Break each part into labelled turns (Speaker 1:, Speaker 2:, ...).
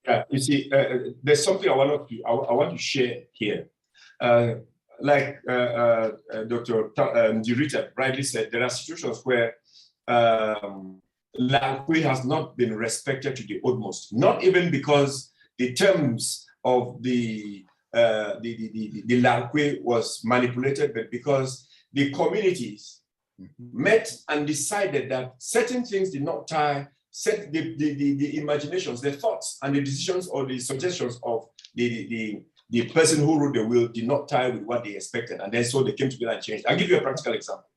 Speaker 1: Yeah, you see, there's something I want to share here. Dr. Durita rightly said, there are situations where language has not been respected to the utmost, not even because the terms of the language was manipulated, but because the communities met and decided that certain things did not tie set the imaginations, the thoughts, and the decisions or the suggestions of the person who wrote the will did not tie with what they expected. And then so they came together and changed. I'll give you a practical example.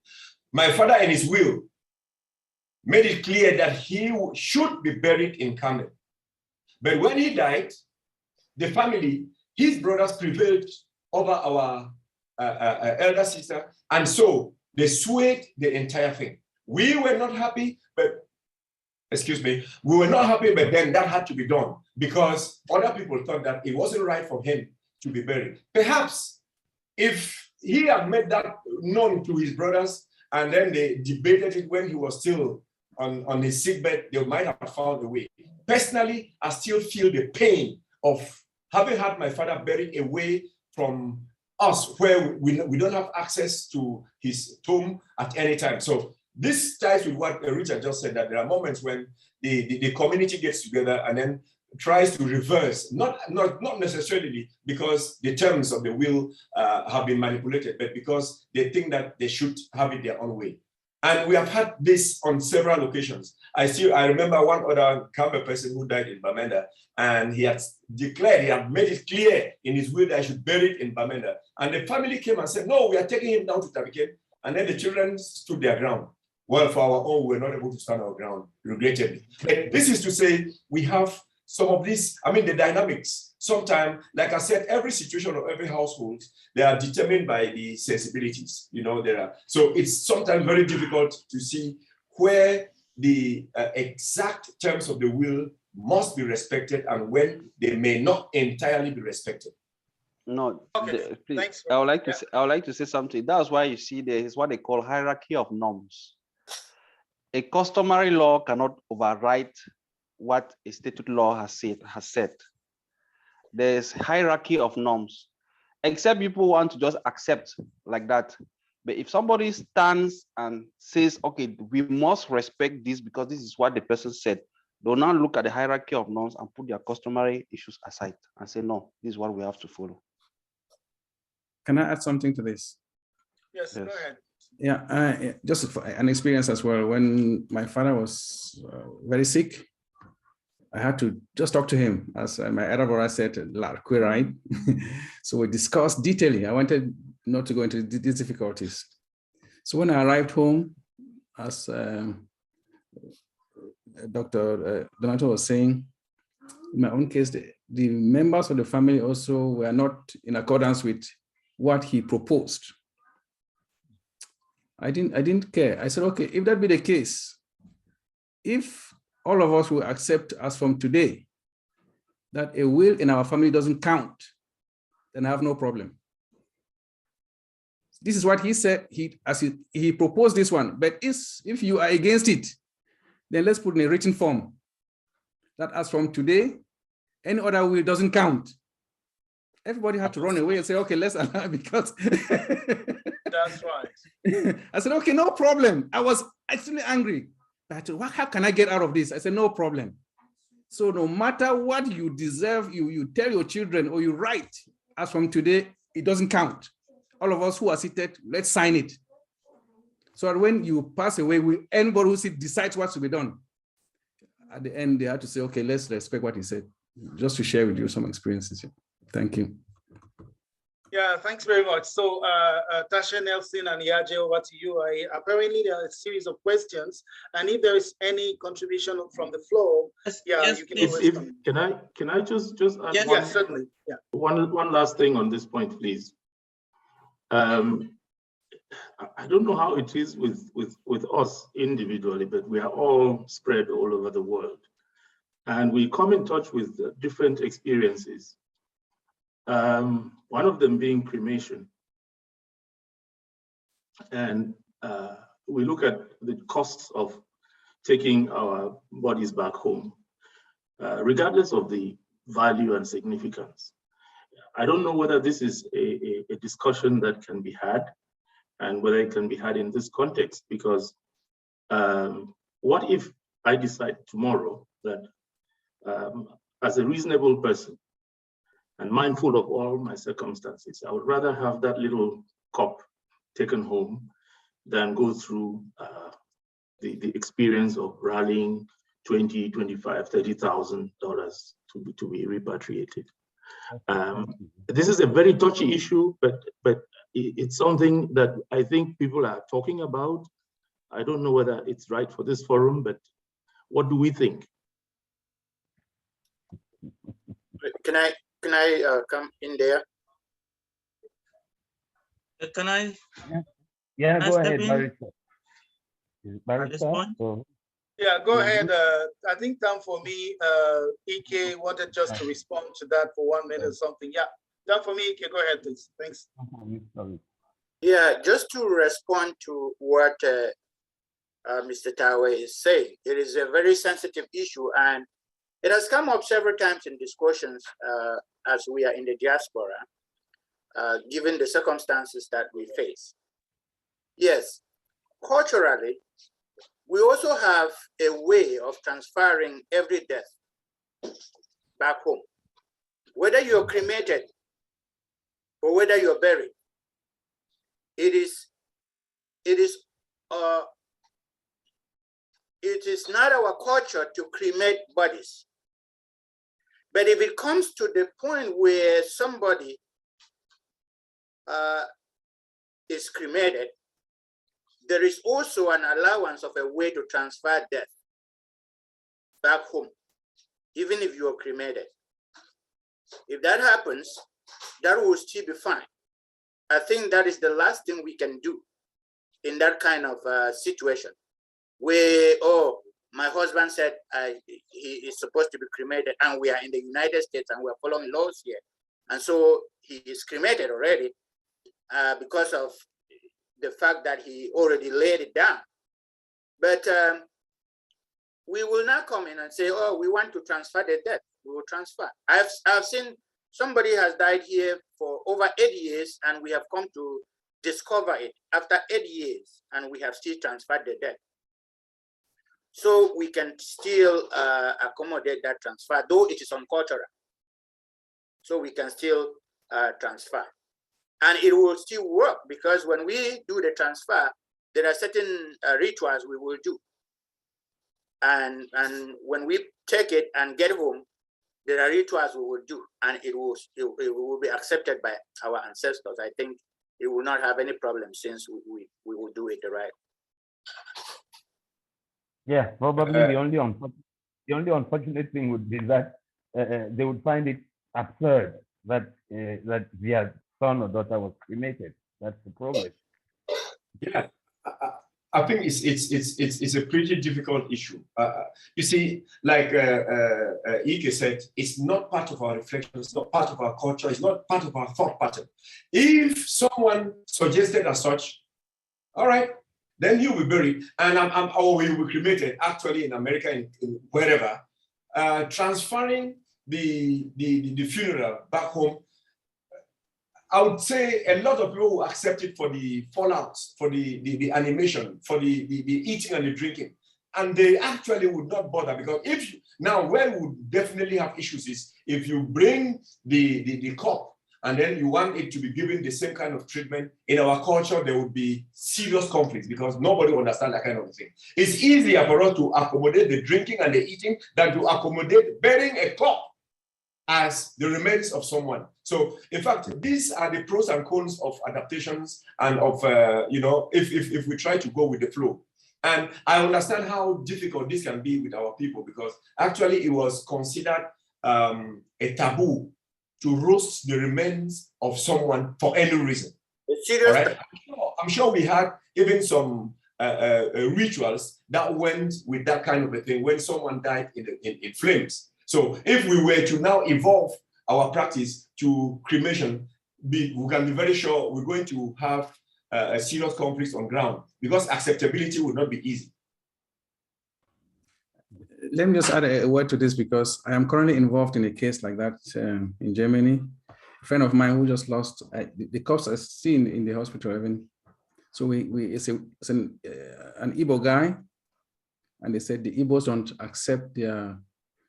Speaker 1: My father in his will made it clear that he should be buried in Camden. But when he died, the family, his brothers prevailed over our elder sister. And so they swayed the entire thing. We were not happy, but we were not happy, but then that had to be done because other people thought that it wasn't right for him to be buried. Perhaps if he had made that known to his brothers and then they debated it when he was still on his sickbed, they might have found a way. Personally, I still feel the pain of having had my father buried away from us where we don't have access to his tomb at any time. So this ties with what Richard just said, that there are moments when the community gets together and then tries to reverse, not necessarily because the terms of the will have been manipulated, but because they think that they should have it their own way. And we have had this on several occasions. I remember one other Kamba person who died in Bamenda, and he had declared, he had made it clear in his will that I should bury it in Bamenda. And the family came and said, no, we are taking him down to Tabike. And then the children stood their ground. Well, for our own, we're not able to stand our ground, regrettably. But this is to say, we have some of these, the dynamics. Sometimes, like I said, every situation of every household, they are determined by the sensibilities. So it's sometimes very difficult to see where the exact terms of the will must be respected and when they may not entirely be respected.
Speaker 2: No,
Speaker 3: okay.
Speaker 2: Please,
Speaker 3: Thanks.
Speaker 2: I would like to say something. That's why you see there is what they call hierarchy of norms. A customary law cannot override what a statute law has said. There's hierarchy of norms, except people want to just accept like that. But if somebody stands and says, okay, we must respect this because this is what the person said, they'll now look at the hierarchy of norms and put their customary issues aside and say, no, this is what we have to follow.
Speaker 4: Can I add something to this?
Speaker 3: Yes, go ahead.
Speaker 4: Yeah, just an experience as well. When my father was very sick, I had to just talk to him, as my elder brother said, right? So we discussed detailing. I wanted not to go into these difficulties. So when I arrived home, as Dr. Donato was saying, in my own case, the members of the family also were not in accordance with what he proposed. I didn't care. I said, okay, if that be the case, if all of us will accept as from today that a will in our family doesn't count, then I have no problem. This is what he said. He proposed this one. But if you are against it, then let's put in a written form that as from today, any other will doesn't count. Everybody had to run away and say, okay, let's allow because
Speaker 3: That's right.
Speaker 4: I said, okay, no problem. I was extremely angry. I said, how can I get out of this? I said, no problem. So no matter what you deserve, you tell your children or you write, as from today, it doesn't count. All of us who are seated, let's sign it. So that when you pass away, anybody who decides what to be done. At the end, they had to say, okay, let's respect what he said. Just to share with you some experiences. Thank you.
Speaker 3: Yeah, thanks very much. So Tasha, Nelson, and Yaje, over to you. Apparently, there are a series of questions, and if there is any contribution from the floor,
Speaker 5: yes,
Speaker 3: you can always
Speaker 5: can I just add
Speaker 3: yes, certainly. Yeah.
Speaker 5: One last thing on this point, please. I don't know how it is with us individually, but we are all spread all over the world, and we come in touch with different experiences. One of them being cremation. And we look at the costs of taking our bodies back home. Regardless of the value and significance. I don't know whether this is a discussion that can be had and whether it can be had in this context, because what if I decide tomorrow that as a reasonable person and mindful of all my circumstances, I would rather have that little cup taken home than go through the experience of rallying $20, $25, $30,000 to be repatriated. This is a very touchy issue, but it's something that I think people are talking about. I don't know whether it's right for this forum, but what do we think?
Speaker 6: Can I come in there?
Speaker 7: Can I?
Speaker 8: Yeah,
Speaker 7: Can I
Speaker 8: go
Speaker 7: step
Speaker 8: ahead,
Speaker 7: in
Speaker 8: Barrister.
Speaker 7: at this point?
Speaker 3: Yeah, go ahead. I think time for me. Ike wanted just to respond to that for 1 minute or something. Yeah, time for me. Ike, go ahead, please. Thanks.
Speaker 6: Yeah, just to respond to what Mr. Tawe is saying, it is a very sensitive issue, and it has come up several times in discussions as we are in the diaspora, given the circumstances that we face. Yes, culturally, we also have a way of transferring every death back home. Whether you're cremated or whether you're buried, it is not our culture to cremate bodies. But if it comes to the point where somebody is cremated, there is also an allowance of a way to transfer death back home, even if you are cremated. If that happens, that will still be fine. I think that is the last thing we can do in that kind of situation where, oh, my husband said he is supposed to be cremated, and we are in the United States and we're following laws here. And so he is cremated already because of the fact that he already laid it down. But we will not come in and say, oh, we want to transfer the debt. We will transfer. I've seen somebody has died here for over 8 years, and we have come to discover it after 8 years, and we have still transferred the debt. So we can still accommodate that transfer, though it is uncultural. So we can still transfer. And it will still work, because when we do the transfer, there are certain rituals we will do. And when we take it and get home, there are rituals we will do, and it will be accepted by our ancestors. I think it will not have any problem, since we will do it right.
Speaker 8: Yeah, probably the only unfortunate thing would be that they would find it absurd that their son or daughter was cremated. That's the problem.
Speaker 1: Yeah, I think it's a pretty difficult issue. You see, like Ike said, it's not part of our reflection, it's not part of our culture, it's not part of our thought pattern. If someone suggested as such, all right, then he'll be buried, and or he will be cremated. Actually, in America, in wherever, transferring the funeral back home, I would say a lot of people will accept it for the fallouts, for the animation, for the eating and the drinking. And they actually would not bother, because now where we would definitely have issues is if you bring the cup and then you want it to be given the same kind of treatment. In our culture, there would be serious conflicts because nobody understands that kind of thing. It's easier for us to accommodate the drinking and the eating than to accommodate burying a cup as the remains of someone. So in fact, these are the pros and cons of adaptations and of, if we try to go with the flow. And I understand how difficult this can be with our people, because actually it was considered a taboo to roast the remains of someone for any reason.
Speaker 6: Serious.
Speaker 1: Right? I'm sure we had even some rituals that went with that kind of a thing when someone died in flames. So if we were to now evolve our practice to cremation, we can be very sure we're going to have a serious conflict on ground, because acceptability will not be easy.
Speaker 4: let me just add a word to this because I am currently involved in a case like that in Germany. A friend of mine who just lost, the cops are seen in the hospital even. So it's an Igbo guy, and they said the Igbos don't accept their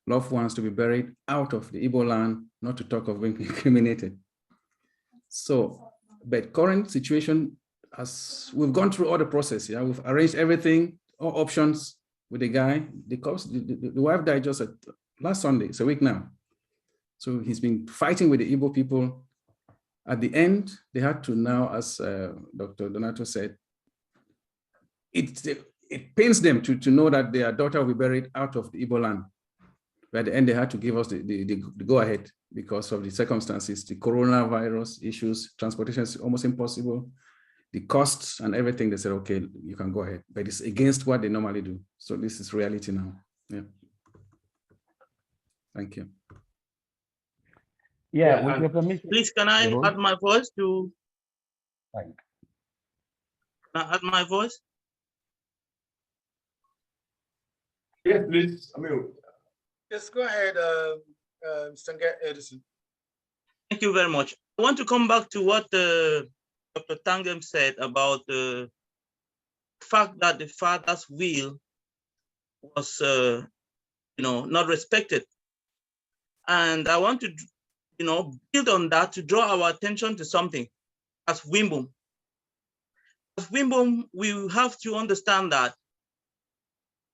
Speaker 4: loved ones to be buried out of the Igbo land, not to talk of being incriminated. So, but current situation, as we've gone through all the process, yeah, we've arranged everything, all options with the guy. The cops, the wife died just last Sunday, it's a week now. So he's been fighting with the Igbo people. At the end, they had to now, as Dr. Donato said, it pains them to know that their daughter will be buried out of the Igbo land. But at the end, they had to give us the go-ahead because of the circumstances, the coronavirus issues, transportation is almost impossible, the costs and everything. They said, okay, you can go ahead, but it's against what they normally do. So this is reality now. Yeah. Thank you.
Speaker 8: Yeah, with your permission.
Speaker 7: Please, can I add my voice to?
Speaker 8: Fine.
Speaker 7: Can I add my voice?
Speaker 1: Yes, please. I mean,
Speaker 3: Yes, go ahead, Mr. Edison.
Speaker 7: Thank you very much. I want to come back to what Dr. Tangem said about the fact that the father's will was, not respected. And I want to, build on that to draw our attention to something as Mbum. As Mbum, we have to understand that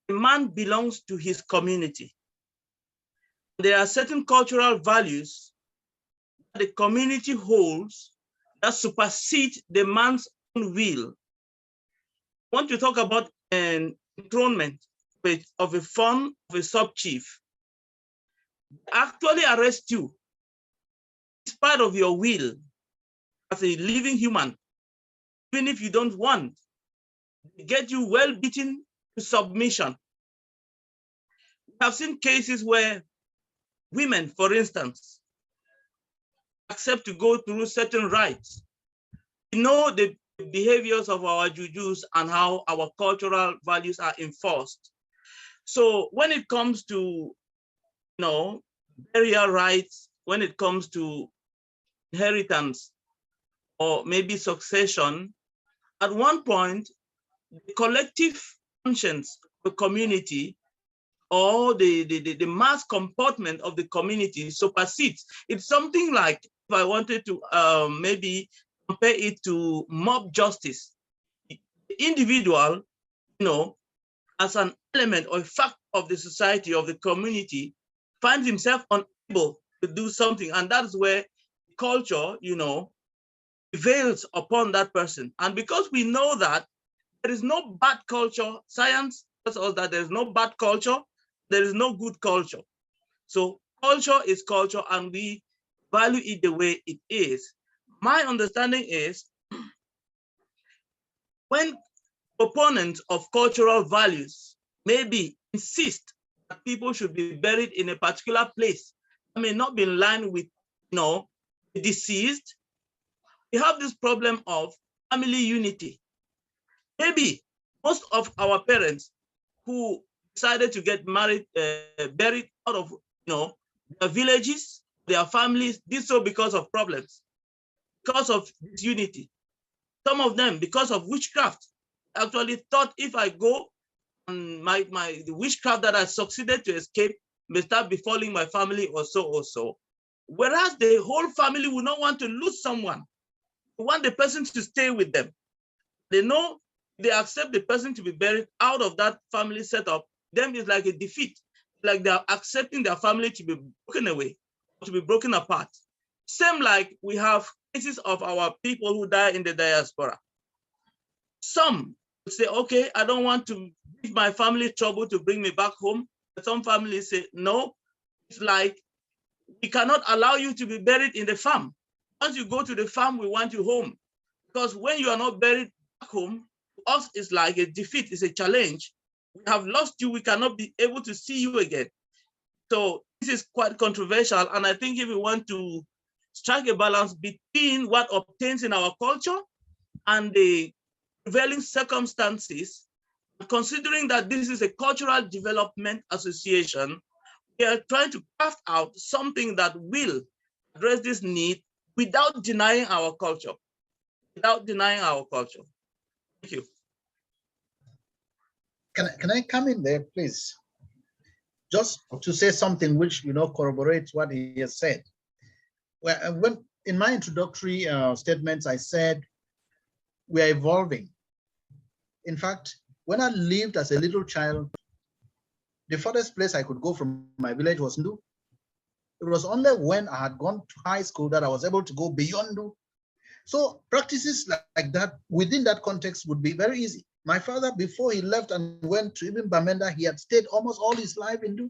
Speaker 7: a man belongs to his community. There are certain cultural values that the community holds that supersede the man's own will. I want to talk about an enthronement of a son of a sub-chief. Actually arrest you. It's part of your will as a living human, even if you don't want. They get you well beaten to submission. We have seen cases where women, for instance, accept to go through certain rites. We know the behaviors of our jujus and how our cultural values are enforced. So when it comes to, burial rites, when it comes to inheritance or maybe succession, at one point, the collective conscience of the community or the mass comportment of the community supersedes. It's something like, if I wanted to maybe compare it to mob justice, the individual, as an element or fact of the society, of the community, finds himself unable to do something. And that's where culture, prevails upon that person. And because we know that there is no bad culture, science tells us that there's no bad culture, there is no good culture. So culture is culture and we value it the way it is. My understanding is when proponents of cultural values maybe insist that people should be buried in a particular place that may not be in line with, the deceased, we have this problem of family unity. Maybe most of our parents who decided to get married, buried out of their villages, their families, did so because of problems, because of disunity. Some of them because of witchcraft. Actually thought if I go and the witchcraft that I succeeded to escape may start befalling my family or so. Whereas the whole family will not want to lose someone. They want the person to stay with them. They know they accept the person to be buried out of that family setup, them is like a defeat. Like they're accepting their family to be broken away, to be broken apart. Same like we have cases of our people who die in the diaspora. Some say, okay, I don't want to give my family trouble to bring me back home. But some families say, no, it's like, we cannot allow you to be buried in the farm. Once you go to the farm, we want you home. Because when you are not buried back home, to us it's like a defeat, it's a challenge. We have lost you, we cannot be able to see you again. So this is quite controversial. And I think if we want to strike a balance between what obtains in our culture and the prevailing circumstances, Considering that this is a cultural development association, we are trying to craft out something that will address this need without denying our culture. Without denying our culture. Thank you.
Speaker 9: Can I come in there, please? Just to say something which corroborates what he has said. Well, when in my introductory statements, I said we are evolving. In fact, when I lived as a little child, the furthest place I could go from my village was Ndu. It was only when I had gone to high school that I was able to go beyond Ndu. So practices like that within that context would be very easy. My father, before he left and went to even Bamenda, he had stayed almost all his life in Ndu.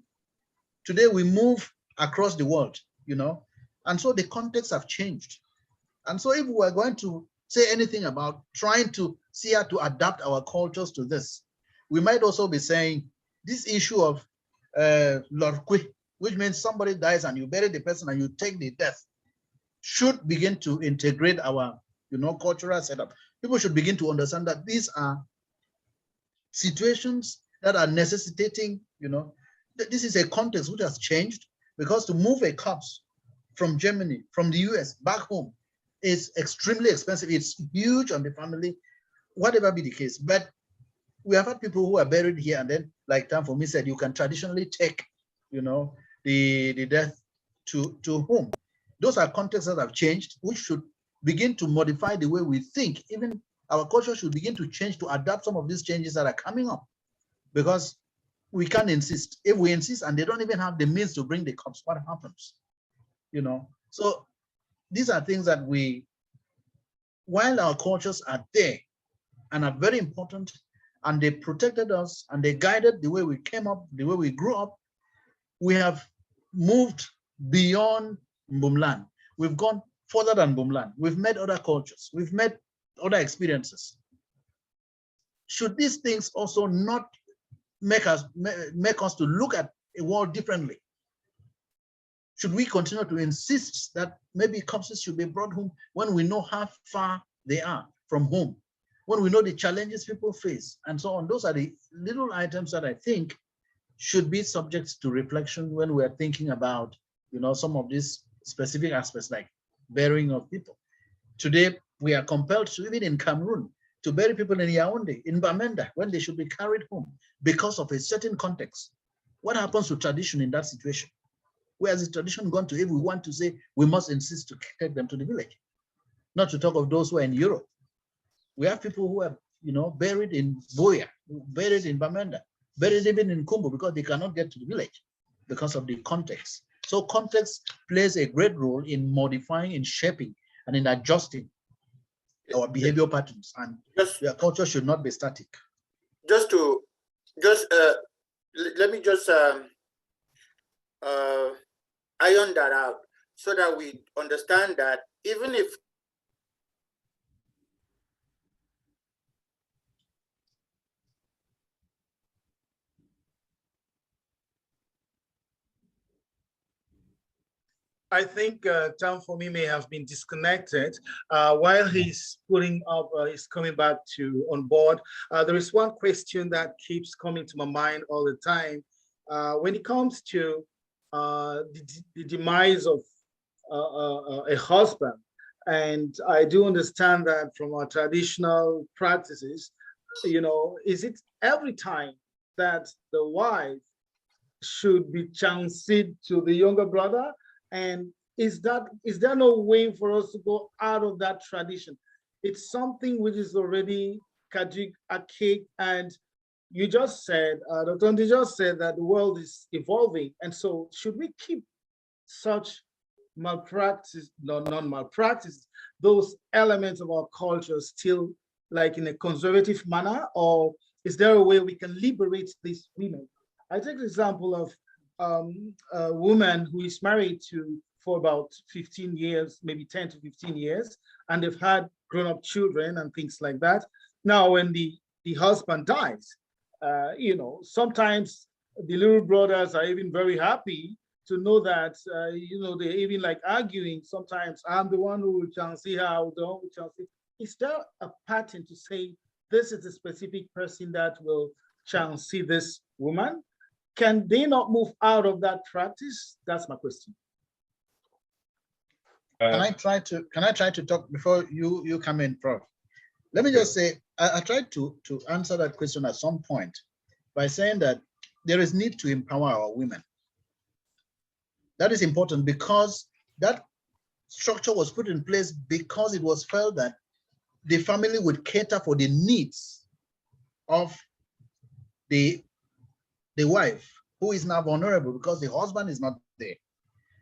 Speaker 9: Today we move across the world, and so the contexts have changed. And so if we're going to say anything about trying to see how to adapt our cultures to this, we might also be saying this issue of Lorkwi, which means somebody dies and you bury the person and you take the death, should begin to integrate our cultural setup. People should begin to understand that these are situations that are necessitating, this is a context which has changed, because to move a corpse from Germany, from the US back home is extremely expensive. It's huge on the family, whatever be the case. But we have had people who are buried here, and then, like Tam for me said, you can traditionally take, the death to whom. Those are contexts that have changed, which should begin to modify the way we think. Even our culture should begin to change to adapt some of these changes that are coming up, because we can't insist. If we insist and they don't even have the means to bring the cops, what happens? So these are things that while our cultures are there and are very important, and they protected us and they guided the way we came up, the way we grew up, we have moved beyond Mbumland. We've gone further than Mbumland. We've met other cultures. We've met other experiences. Should these things also not make us to look at a world differently? Should we continue to insist that maybe corpses should be brought home when we know how far they are from home, when we know the challenges people face, and so on? Those are the little items that I think should be subject to reflection when we're thinking about, some of these specific aspects like burying of people. Today, we are compelled to, even in Cameroon, to bury people in Yaoundé, in Bamenda, when they should be carried home because of a certain context. What happens to tradition in that situation? Where has the tradition gone to if we want to say we must insist to take them to the village? Not to talk of those who are in Europe. We have people who are, buried in Boya, buried in Bamenda, buried even in Kumbu, because they cannot get to the village because of the context. So context plays a great role in modifying, in shaping, and in adjusting our behavior patterns, and their culture should not be static.
Speaker 6: Let me just iron that out so that we understand that even if
Speaker 3: I think Tom for me may have been disconnected while he's putting up, he's coming back on board. There is one question that keeps coming to my mind all the time when it comes to the demise of a husband. And I do understand that from our traditional practices, is it every time that the wife should be chanced to the younger brother? And is there no way for us to go out of that tradition? It's something which is already archaic, and you just said, Dr. Ndi just said that the world is evolving. And so should we keep such malpractice, non-malpractice, those elements of our culture still like in a conservative manner, or is there a way we can liberate these women? I take the example of a woman who is married for about 15 years, maybe 10 to 15 years, and they've had grown-up children and things like that. Now, when the husband dies, sometimes the little brothers are even very happy to know that, they're even like arguing. Sometimes I'm the one who shall see how the one who shall see. Is there a pattern to say this is a specific person that will chance see this woman, can they not move out of that practice? That's my question.
Speaker 9: Can I try to talk before you come in, Prof? Let me just say, I tried to answer that question at some point by saying that there is need to empower our women. That is important because that structure was put in place because it was felt that the family would cater for the needs of the wife, who is now vulnerable because the husband is not there.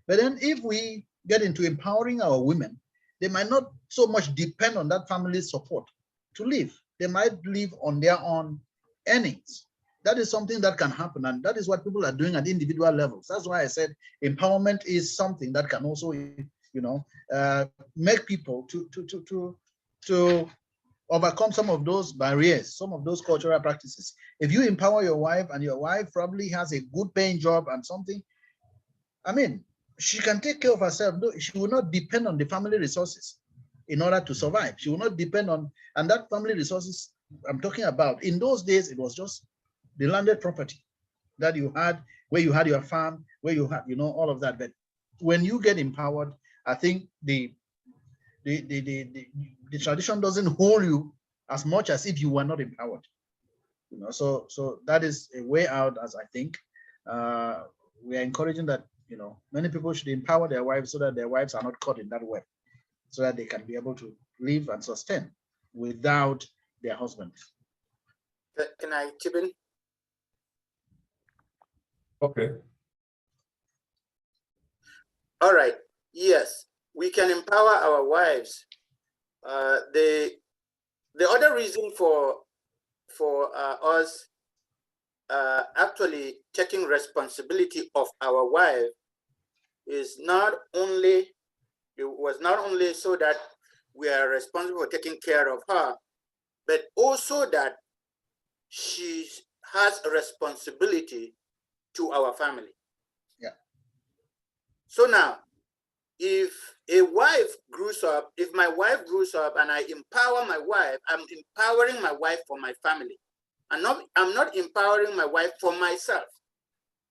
Speaker 9: But then if we get into empowering our women, they might not so much depend on that family's support to live. They might live on their own earnings. That is something that can happen, and that is what people are doing at individual levels. That's why I said empowerment is something that can also, make people to overcome some of those barriers, some of those cultural practices. If you empower your wife and your wife probably has a good paying job and something, I mean, she can take care of herself. She will not depend on the family resources in order to survive. She will not depend on, and that family resources I'm talking about, in those days, it was just the landed property that you had, where you had your farm, where you had, all of that. But when you get empowered, I think the tradition doesn't hold you as much as if you were not empowered. So that is a way out, as I think. We are encouraging that, many people should empower their wives so that their wives are not caught in that web, so that they can be able to live and sustain without their husband.
Speaker 6: Can I chip in?
Speaker 1: Okay.
Speaker 6: All right. Yes, we can empower our wives. The other reason for us actually taking responsibility of our wife is it was not only so that we are responsible for taking care of her, but also that she has a responsibility to our family.
Speaker 9: Yeah.
Speaker 6: So now, if my wife grows up and I empower my wife, I'm empowering my wife for my family. I'm not empowering my wife for myself.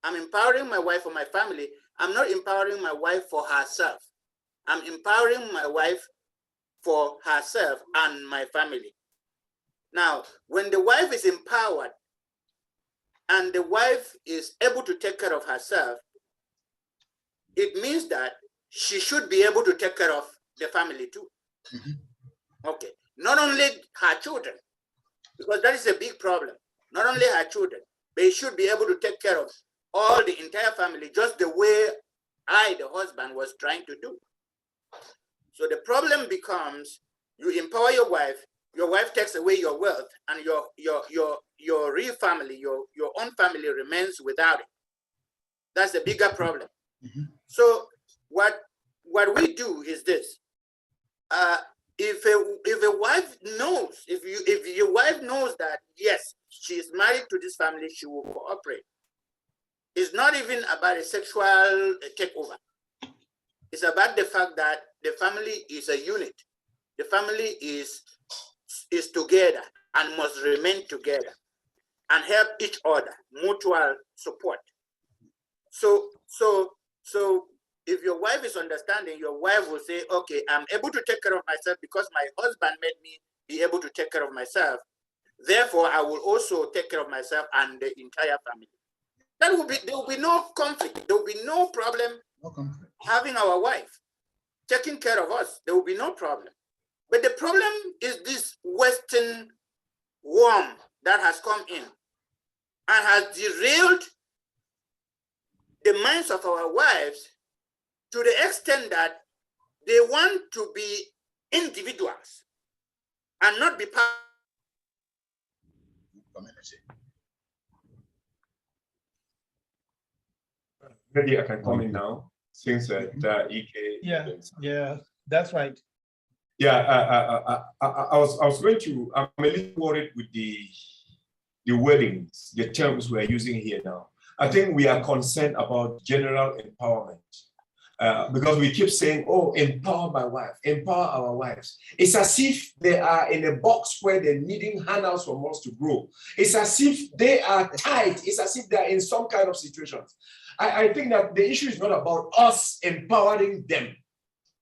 Speaker 6: I'm empowering my wife for my family. I'm not empowering my wife for herself. I'm empowering my wife for herself and my family. Now, when the wife is empowered and the wife is able to take care of herself, it means that she should be able to take care of the family too. Mm-hmm. Okay, not only her children, because that is a big problem. Not only her children, but she should be able to take care of all the entire family, just the way I, the husband, was trying to do. So the problem becomes, you empower your wife takes away your wealth, and your real family, your own family remains without it. That's the bigger problem. Mm-hmm. So what we do is this: if a wife knows, if your wife knows that yes, she is married to this family, she will cooperate. It's not even about a sexual takeover. It's about the fact that the family is a unit. The family is together and must remain together and help each other, mutual support. So if your wife is understanding, your wife will say, okay, I'm able to take care of myself because my husband made me be able to take care of myself. Therefore, I will also take care of myself and the entire family. There will be no conflict. There will be no problem having our wife taking care of us. There will be no problem. But the problem is this Western worm that has come in and has derailed the minds of our wives to the extent that they want to be individuals and not be part of community.
Speaker 1: Maybe I can come in now, since EK.
Speaker 3: Yeah, that's right.
Speaker 1: Yeah, I was going to. I'm a little worried with the wordings, the terms we're using here now. I think we are concerned about general empowerment. because we keep saying, oh, empower my wife, empower our wives. It's as if they are in a box where they're needing handouts from us to grow. It's as if they are tied. It's as if they're in some kind of situations. I think that the issue is not about us empowering them.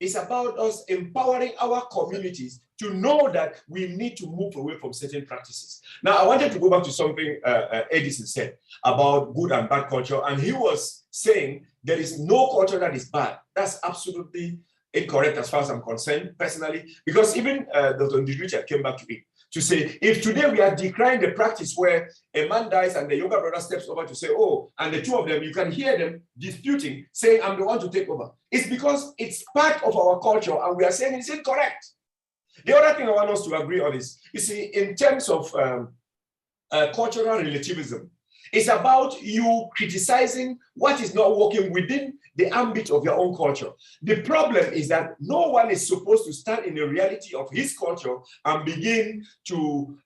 Speaker 1: It's about us empowering our communities to know that we need to move away from certain practices. Now, I wanted to go back to something Edison said about good and bad culture, and he was saying there is no culture that is bad. That's absolutely incorrect as far as I'm concerned, personally, because even Dr. Ndidricha came back to it to say, if today we are decrying the practice where a man dies and the younger brother steps over to say, oh, and the two of them, you can hear them disputing, saying, I'm the one to take over. It's because it's part of our culture and we are saying it's incorrect. The other thing I want us to agree on is, you see, in terms of cultural relativism, it's about you criticizing what is not working within the ambit of your own culture. The problem is that no one is supposed to stand in the reality of his culture and begin to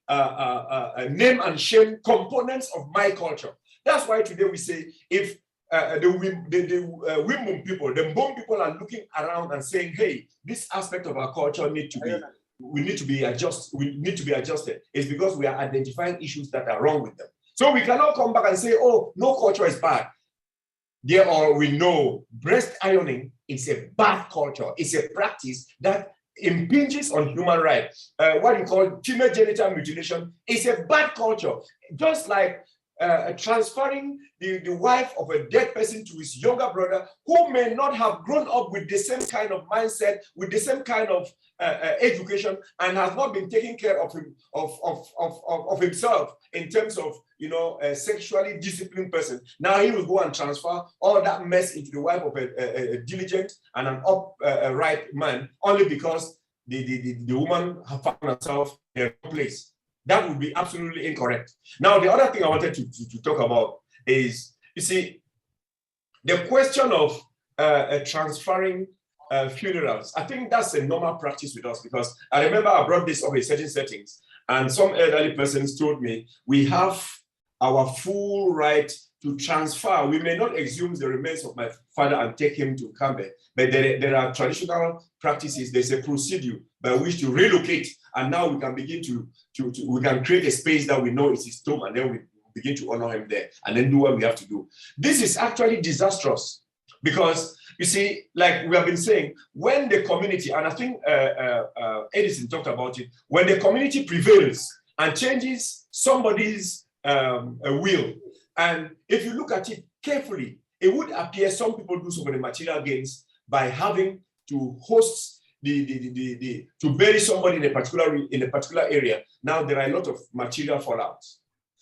Speaker 1: name and shame components of my culture. That's why today we say, if the Mbum people, the Mbum people are looking around and saying, hey, this aspect of our culture need to be adjusted. It's because we are identifying issues that are wrong with them. So we cannot come back and say, oh, no culture is bad. Therefore, we know breast ironing is a bad culture. It's a practice that impinges on human rights. What you call female genital mutilation is a bad culture. Just like transferring the wife of a dead person to his younger brother, who may not have grown up with the same kind of mindset, with the same kind of education, and has not been taking care of him of himself in terms of, you know, a sexually disciplined person. Now he will go and transfer all that mess into the wife of a diligent and an upright man, only because the woman has found herself in a place. That would be absolutely incorrect. Now, the other thing I wanted to talk about is, you see, the question of transferring funerals. I think that's a normal practice with us, because I remember I brought this up in certain settings, and some elderly persons told me, we have our full right to transfer. We may not exhume the remains of my father and take him to Kambe, but there are traditional practices. There's a procedure by which to relocate, and now we can begin we can create a space that we know is his tomb, and then we begin to honor him there, and then do what we have to do. This is actually disastrous, because you see, like we have been saying, when the community, and I think Edison talked about it, when the community prevails and changes somebody's will, and if you look at it carefully, it would appear some people do some of the material gains by having to host to bury somebody in a particular area. Now there are a lot of material fallouts,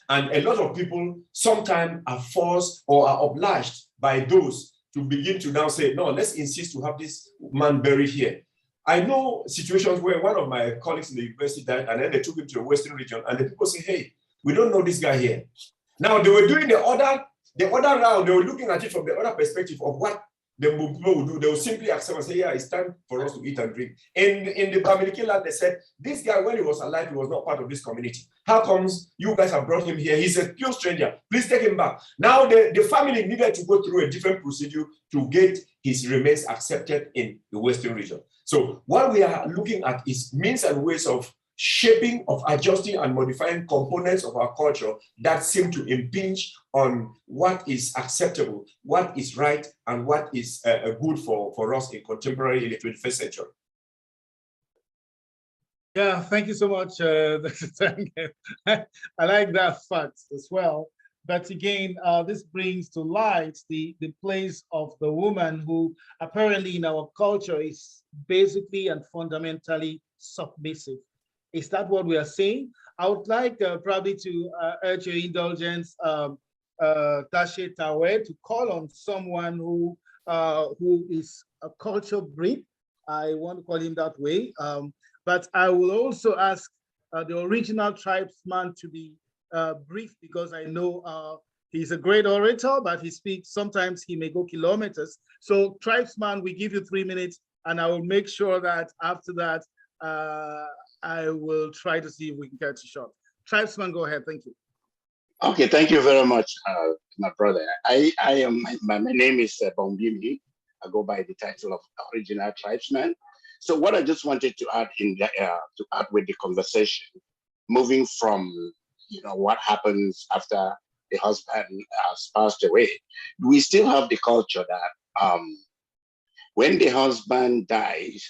Speaker 1: and a lot of people sometimes are forced or are obliged by those to begin to now say, no, let's insist to have this man buried here. I know situations where one of my colleagues in the university died, and then they took him to the Western region, and the people say, hey, we don't know this guy here. Now they were doing the other round, they were looking at it from the other perspective of what the Mbum people would do. They would simply accept and say, yeah, it's time for us to eat and drink. In the Bamileke land, they said, this guy, when he was alive, he was not part of this community. How comes you guys have brought him here? He's a pure stranger. Please take him back. Now the family needed to go through a different procedure to get his remains accepted in the Western region. So what we are looking at is means and ways of shaping, of adjusting and modifying components of our culture that seem to impinge on what is acceptable, what is right, and what is good for us in contemporary, in the 21st century.
Speaker 3: Yeah, thank you so much, Dr. Tange. I like that fact as well. But again, this brings to light the place of the woman who apparently in our culture is basically and fundamentally submissive. Is that what we are saying? I would like probably to urge your indulgence, Tashe Tawe, to call on someone who is a culture breed. I want to call him that way. But I will also ask the original tribesman to be brief, because I know he's a great orator, but he speaks, sometimes he may go kilometers. So tribesman, we give you 3 minutes, and I will make sure that after that, I will try to see if we can catch a shot. Tribesman, go ahead. Thank you.
Speaker 10: Okay, thank you very much, my brother. My name is Mbum. I go by the title of original tribesman. So what I just wanted to add to add with the conversation, moving from what happens after the husband has passed away, we still have the culture that when the husband dies,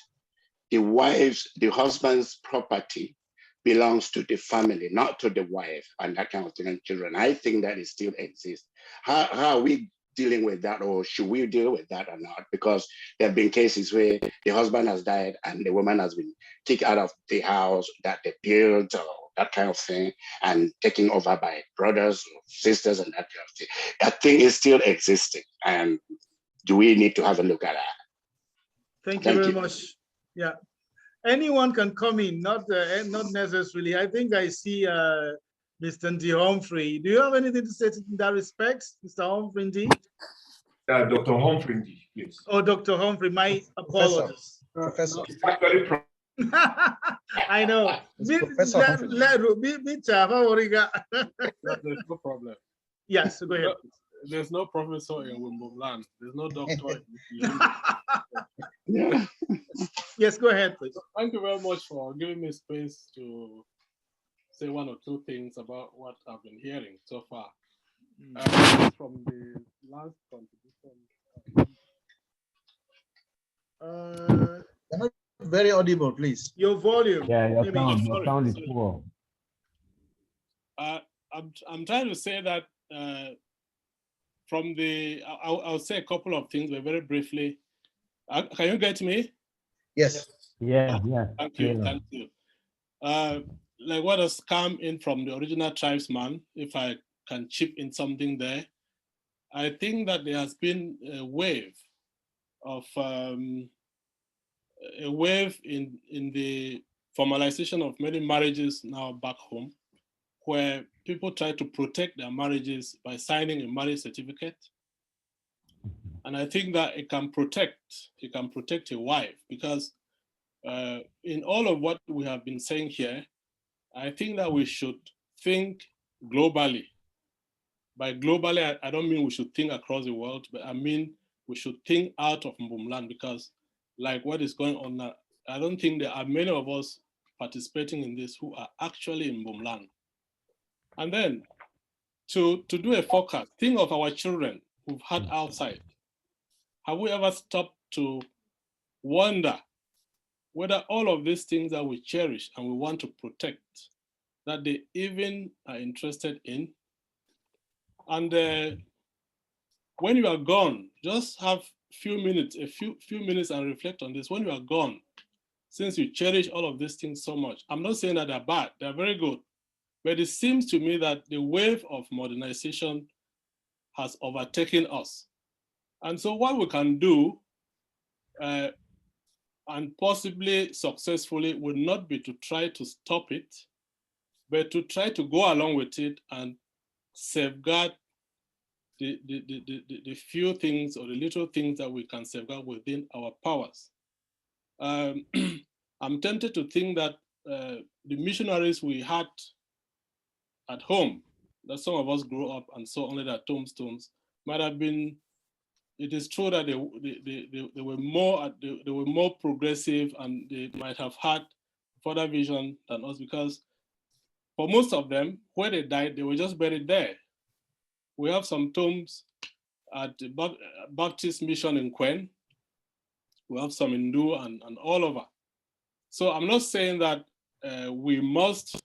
Speaker 10: the husband's property belongs to the family, not to the wife and that kind of thing, and children. I think that it still exists. How are we dealing with that, or should we deal with that or not? Because there have been cases where the husband has died and the woman has been kicked out of the house that they built, or that kind of thing, and taken over by brothers or sisters and that kind of thing. That thing is still existing, and do we need to have a look at that?
Speaker 3: Thank you very much. Yeah, anyone can come in, not necessarily. I think I see Mr. Ndi Humphrey. Do you have anything to say in that respect, Mr. Humphrey? Ndi?
Speaker 1: Dr. Humphrey, please.
Speaker 3: Oh, Dr. Humphrey, my apologies.
Speaker 9: Professor.
Speaker 3: I know.
Speaker 11: There's no problem.
Speaker 3: Yes, go ahead.
Speaker 11: There's no professor in Mbum land. There's no doctor.
Speaker 3: Yes, go ahead, please.
Speaker 11: Thank you very much for giving me space to say one or two things about what I've been hearing so far. From the last contribution.
Speaker 9: Not very audible, please.
Speaker 3: Your volume.
Speaker 8: Yeah, your sound is poor.
Speaker 11: I'm trying to say that from the, I'll say a couple of things, but very briefly. Can you get me?
Speaker 9: Yes.
Speaker 8: Yeah.
Speaker 11: Thank you. Like what has come in from the original tribesman, if I can chip in something there, I think that there has been a wave of in the formalization of many marriages now back home, where people try to protect their marriages by signing a marriage certificate. And I think that it can protect a wife, because in all of what we have been saying here, I think that we should think globally. By globally, I don't mean we should think across the world, but I mean we should think out of Mbum land, because like what is going on now, I don't think there are many of us participating in this who are actually in Mbum land. And then to do a forecast, think of our children who've had outside. Have we ever stopped to wonder whether all of these things that we cherish and we want to protect, that they even are interested in? And when you are gone, just have a few minutes and reflect on this. When you are gone, since you cherish all of these things so much, I'm not saying that they're bad, they're very good, but it seems to me that the wave of modernization has overtaken us. And so what we can do, and possibly successfully, would not be to try to stop it, but to try to go along with it and safeguard the few things or the little things that we can safeguard within our powers. I'm tempted to think that the missionaries we had at home, that some of us grew up and saw only their tombstones, might have been. It is true that they were more progressive, and they might have had further vision than us, because for most of them, where they died, they were just buried there. We have some tombs at the Baptist Mission in Quen. We have some in Ndu and all over. So I'm not saying that we must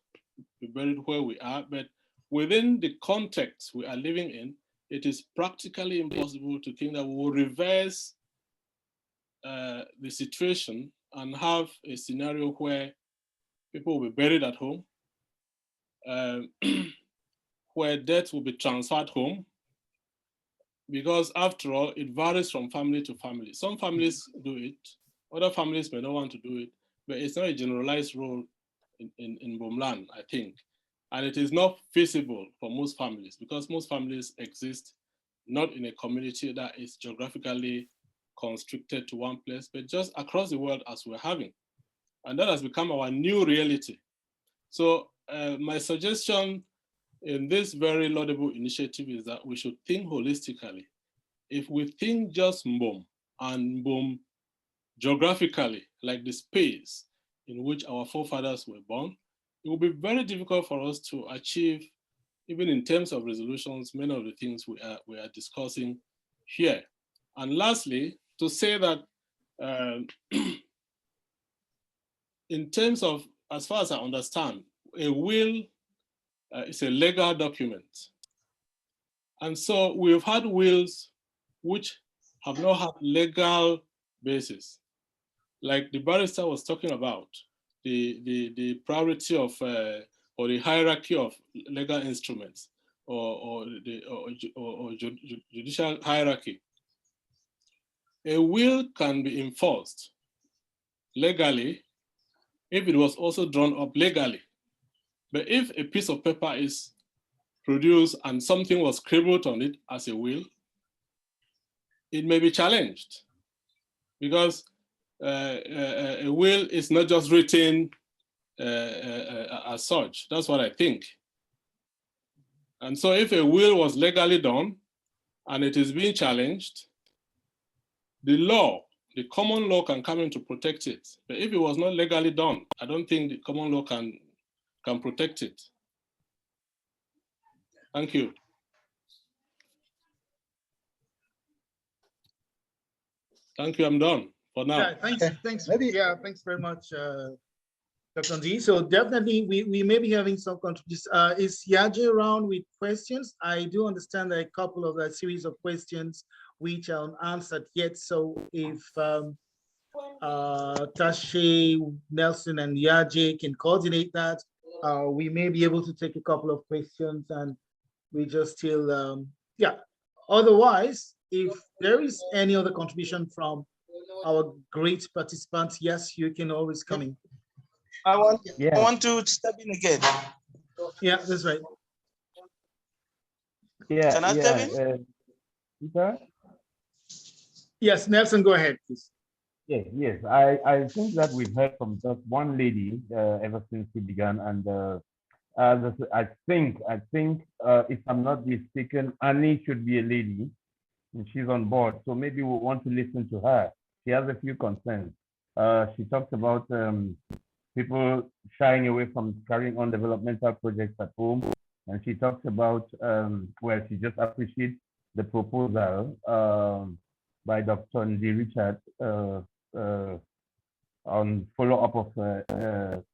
Speaker 11: be buried where we are, but within the context we are living in, it is practically impossible to think that we will reverse the situation and have a scenario where people will be buried at home, where death will be transferred home, because after all, it varies from family to family. Some families do it, other families may not want to do it, but it's not a generalized rule in Mbum land, I think. And it is not feasible for most families, because most families exist not in a community that is geographically constricted to one place, but just across the world as we're having. And that has become our new reality. So my suggestion in this very laudable initiative is that we should think holistically. If we think just Mbum, and Mbum geographically, like the space in which our forefathers were born, it will be very difficult for us to achieve, even in terms of resolutions, many of the things we are discussing here. And lastly, to say that in terms of, as far as I understand, a will is a legal document. And so we've had wills which have not had legal basis. Like the barrister was talking about, the priority of, or the hierarchy of legal instruments, or judicial hierarchy. A will can be enforced legally if it was also drawn up legally. But if a piece of paper is produced and something was scribbled on it as a will, it may be challenged, because a will is not just written as such. That's what I think. And so if a will was legally done and it is being challenged, the law, the common law can come in to protect it. But if it was not legally done, I don't think the common law can protect it. Thank you. Thank you, I'm done for now.
Speaker 3: Yeah, thanks. Yeah, thanks very much, Dr. Ndi. So definitely we may be having some contributions. Is Yaje around with questions? I do understand that a couple of that series of questions which are unanswered yet. So if Tashi, Nelson, and Yaje can coordinate that, we may be able to take a couple of questions, and we just still, yeah. Otherwise, if there is any other contribution from our great participants, yes, you can always come in.
Speaker 7: I want to step in again.
Speaker 3: Yeah, that's right.
Speaker 8: Yeah,
Speaker 7: Can I step in?
Speaker 8: Peter?
Speaker 3: Yes, Nelson, go ahead, please.
Speaker 8: Yes. I think that we've heard from just one lady ever since we began, and I think if I'm not mistaken, Annie should be a lady, and she's on board. So maybe we want to listen to her. She has a few concerns. She talks about people shying away from carrying on developmental projects at home, and she talks about where she just appreciates the proposal by Dr. Ndi Richard on follow-up of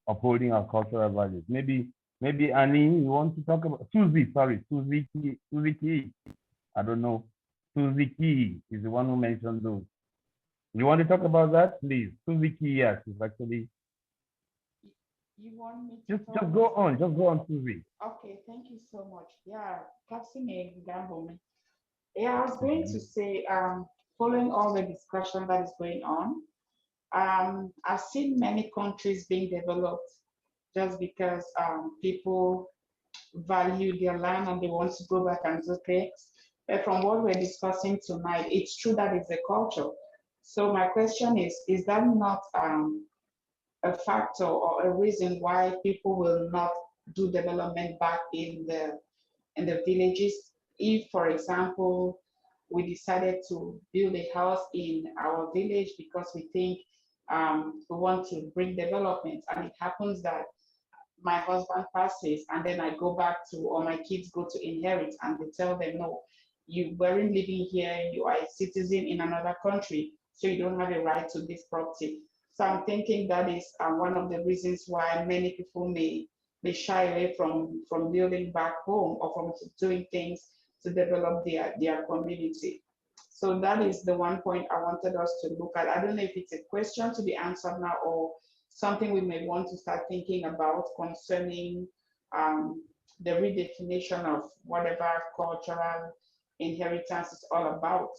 Speaker 8: upholding our cultural values. Maybe Annie, you want to talk about Susie Key. I don't know. Susie Key is the one who mentioned those. You want to talk about that, please? Susie Key, yes, is actually.
Speaker 12: You want me to
Speaker 8: just go on, Susie.
Speaker 12: Okay, thank you so much. Yeah, Mbum. Yeah, I was going to say, following all the discussion that is going on, I've seen many countries being developed just because people value their land and they want to go back and do things. But from what we're discussing tonight, it's true that it's a culture. So my question is that not a factor or a reason why people will not do development back in the villages? If, for example, we decided to build a house in our village because we think we want to bring development, and it happens that my husband passes and then I go back to, or my kids go to inherit, and they tell them, no, you weren't living here, you are a citizen in another country, so you don't have a right to this property. So I'm thinking that is one of the reasons why many people may shy away from building back home or from doing things to develop their community. So that is the one point I wanted us to look at. I don't know if it's a question to be answered now or something we may want to start thinking about concerning the redefinition of whatever cultural inheritance is all about.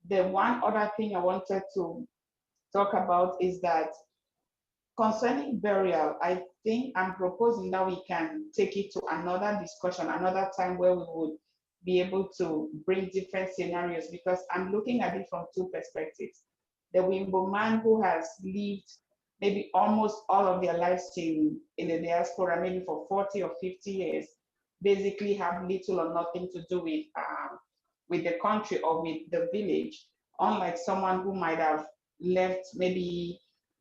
Speaker 12: The one other thing I wanted to talk about is that concerning burial, I think I'm proposing that we can take it to another discussion, another time where we would be able to bring different scenarios, because I'm looking at it from two perspectives. The Mbum man who has lived maybe almost all of their lives in the diaspora, maybe for 40 or 50 years, basically have little or nothing to do with the country or with the village. unlike someone who might have left maybe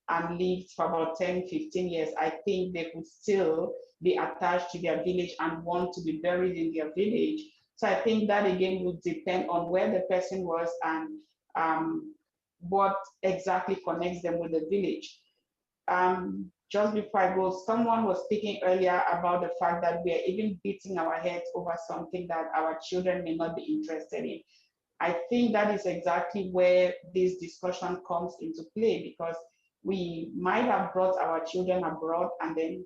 Speaker 12: and lived for about 10, 15 years, I think they could still be attached to their village and want to be buried in their village. So I think that again would depend on where the person was and what exactly connects them with the village. Just before I go, someone was speaking earlier about the fact that we are even beating our heads over something that our children may not be interested in. I think that is exactly where this discussion comes into play, because we might have brought our children abroad and then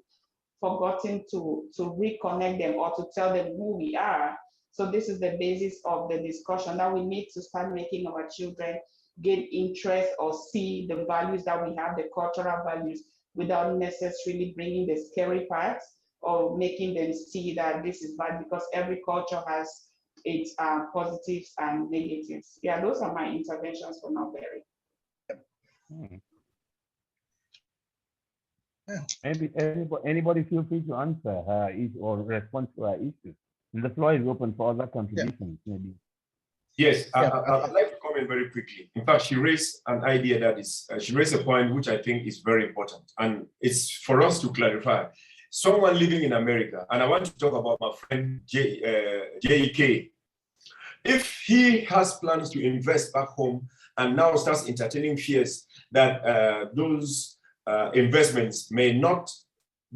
Speaker 12: forgotten to reconnect them or to tell them who we are. So this is the basis of the discussion, that we need to start making our children gain interest or see the values that we have, the cultural values, without necessarily bringing the scary parts or making them see that this is bad, because every culture has its positives and negatives. Yeah, those are my interventions for now, Barry.
Speaker 8: Maybe anybody feel free to answer her or respond to her issues. And the floor is open for other contributions, maybe.
Speaker 1: Yes, I'd like to comment very quickly. In fact, she raised an idea that is, she raised a point which I think is very important, and it's for us to clarify. Someone living in America, and I want to talk about my friend JEK. If he has plans to invest back home and now starts entertaining fears that those investments may not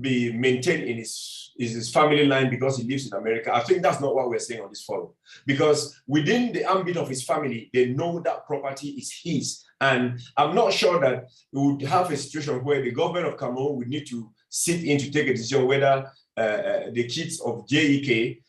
Speaker 1: be maintained in his family line because he lives in America, I think that's not what we're saying on this forum. Because within the ambit of his family, they know that property is his. And I'm not sure that we would have a situation where the government of Cameroon would need to sit in to take a decision whether the kids of EK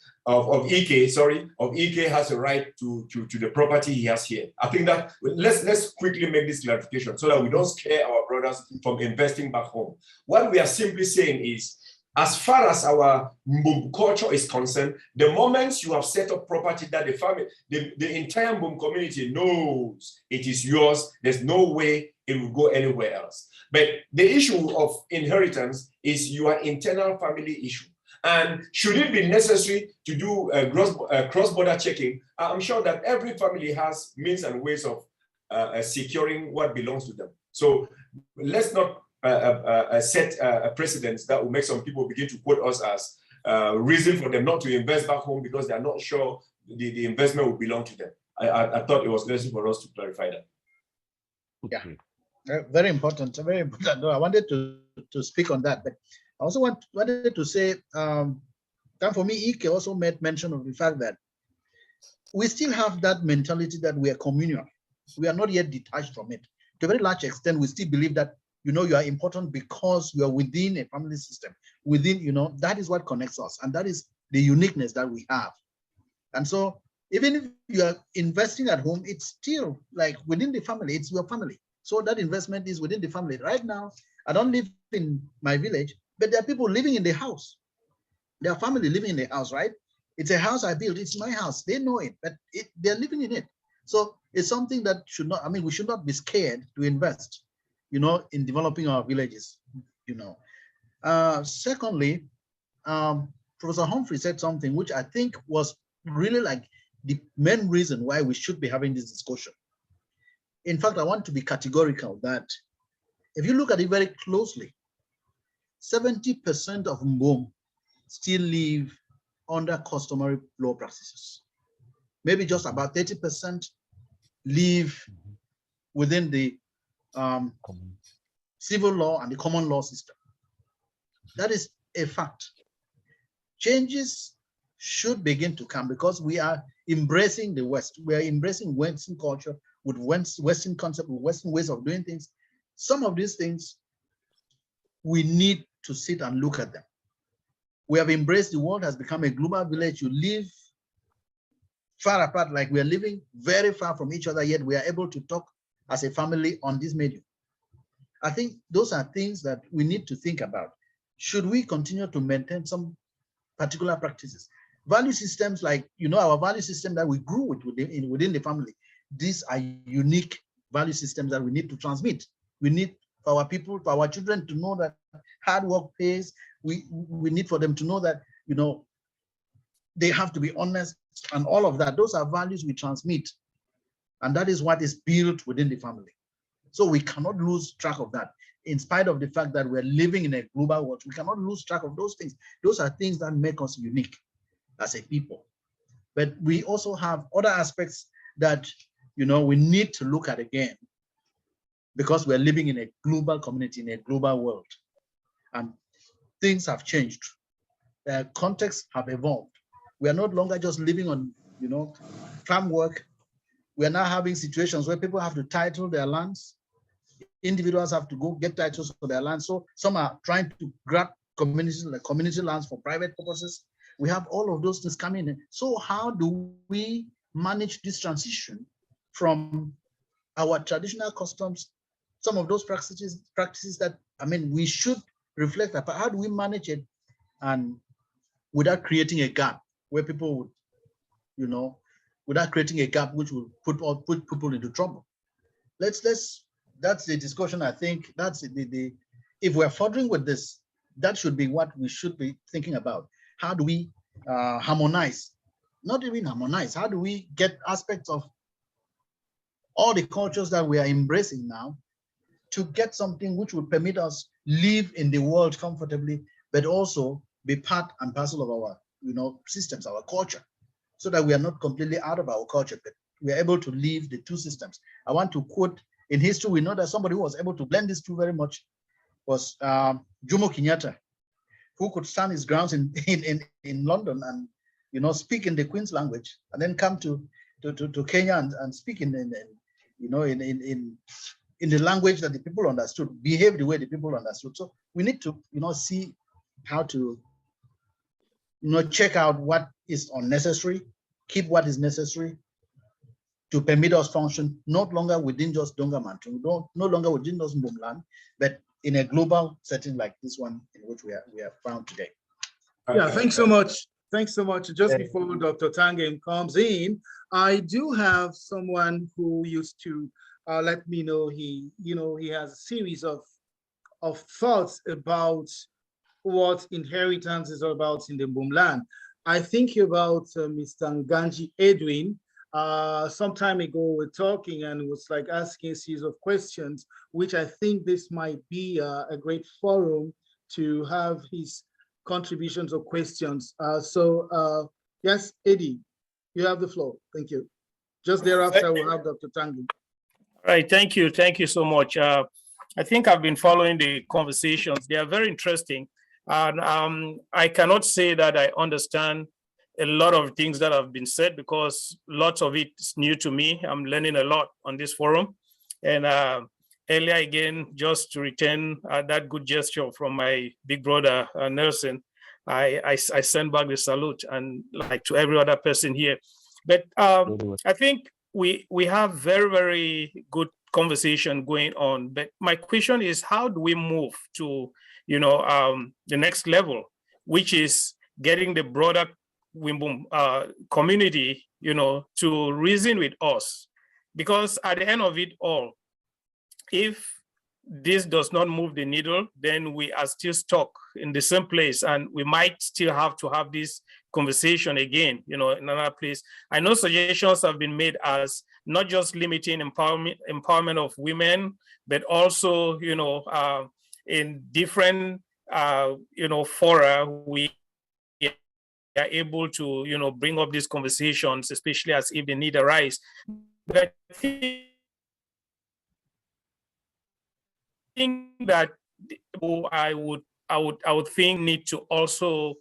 Speaker 1: has a right to the property he has here. I think that let's quickly make this clarification so that we don't scare our brothers from investing back home. What we are simply saying is, as far as our Mbum culture is concerned, the moment you have set up property that the family, the entire Mbum community knows it is yours, there's no way it will go anywhere else. But the issue of inheritance is your internal family issue. And should it be necessary to do cross-border checking, I'm sure that every family has means and ways of securing what belongs to them. So let's not set a precedent that will make some people begin to quote us as reason for them not to invest back home because they are not sure the investment will belong to them. I thought it was necessary for us to clarify that.
Speaker 9: Yeah, very important, very important. No, I wanted to speak on that, but I also wanted to say, for me, Ike also made mention of the fact that we still have that mentality that we are communal. We are not yet detached from it. To a very large extent, we still believe that, you are important because you are within a family system. Within, that is what connects us. And that is the uniqueness that we have. And so even if you are investing at home, it's still like within the family, it's your family. So that investment is within the family. Right now, I don't live in my village, but there are people living in the house. There are family living in the house, right? It's a house I built. It's my house. They know it, but they're living in it. So it's something that should not, we should not be scared to invest, in developing our villages, Secondly, Professor Humphrey said something which I think was really like the main reason why we should be having this discussion. In fact, I want to be categorical that if you look at it very closely, 70% of Mbum still live under customary law practices. Maybe just about 30% live within the civil law and the common law system. That is a fact. Changes should begin to come because we are embracing the West. We are embracing Western culture with Western concept, with Western ways of doing things. Some of these things, we need to sit and look at them. We have embraced the world has become a global village. You live far apart, like we are living very far from each other, yet we are able to talk as a family on this medium. I think those are things that we need to think about. Should we continue to maintain some particular practices? Value systems like, our value system that we grew with within the family, these are unique value systems that we need to transmit. We need for our people, for our children to know that hard work pays. We need for them to know that, they have to be honest and all of that. Those are values we transmit. And that is what is built within the family. So we cannot lose track of that. In spite of the fact that we're living in a global world, we cannot lose track of those things. Those are things that make us unique as a people. But we also have other aspects that, you know, we need to look at again, because we're living in a global community, in a global world, and things have changed. Contexts have evolved. We are no longer just living on, you know, farm work. We are now having situations where people have to title their lands. Individuals have to go get titles for their land. So some are trying to grab community lands for private purposes. We have all of those things coming in. So how do we manage this transition from our traditional customs, some of those practices that, I mean, we should reflect upon? How do we manage it, and without creating a gap where people would, you know, without creating a gap which will put people into trouble? That's the discussion. I think that's if we're furthering with this, that should be what we should be thinking about. How do we harmonize? Not even harmonize. How do we get aspects of all the cultures that we are embracing now to get something which will permit us live in the world comfortably, but also be part and parcel of our, you know, systems, our culture, so that we are not completely out of our culture, but we are able to live the two systems. I want to quote, in history, we know that somebody who was able to blend these two very much was Jomo Kenyatta, who could stand his grounds in London and, you know, speak in the Queen's language, and then come to Kenya and speak in the language that the people understood, behave the way the people understood. So we need to, you know, see how to, you know, check out what is unnecessary, keep what is necessary to permit us function, not longer within just Donga Mantu, no longer within just Mbum land, but in a global setting like this one in which we are found today.
Speaker 3: Yeah, thanks so much. Thanks so much. Just before Dr. Tangem comes in, I do have someone who used to let me know he has a series of thoughts about what inheritance is all about in the Mbum land. I think about Mr. Nganji Edwin. Some time ago, we're talking and was like asking a series of questions, which I think this might be a great forum to have his contributions or questions. Yes, Eddie, you have the floor. Thank you. Just thereafter, we'll have Dr. Tangi.
Speaker 13: All right, thank you so much. I think I've been following the conversations. They are very interesting. And I cannot say that I understand a lot of things that have been said, because lots of it is new to me. I'm learning a lot on this forum. And earlier again, just to return that good gesture from my big brother, Nelson, I send back the salute, and like to every other person here. But I think we have very, very good conversation going on. But my question is, how do we move to, you know, the next level, which is getting the broader Mbum community, you know, to reason with us? Because at the end of it all, if this does not move the needle, then we are still stuck in the same place, and we might still have to have this conversation again, you know, in another place. I know suggestions have been made as not just limiting empowerment of women, but also, you know, in different, you know, fora, we are able to, you know, bring up these conversations, especially as if the need arise. But I think that I would think need to also,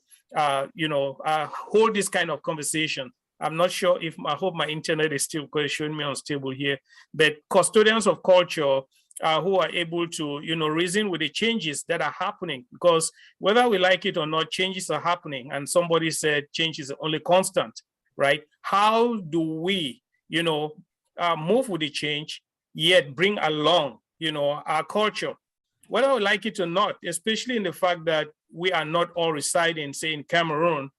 Speaker 13: you know, hold this kind of conversation. I'm not sure if, I hope my internet is still showing me unstable here, but custodians of culture who are able to, you know, reason with the changes that are happening, because whether we like it or not, changes are happening. And somebody said change is only constant, right? How do we, you know, move with the change, yet bring along, you know, our culture, whether we like it or not, especially in the fact that we are not all residing, say, in Cameroon.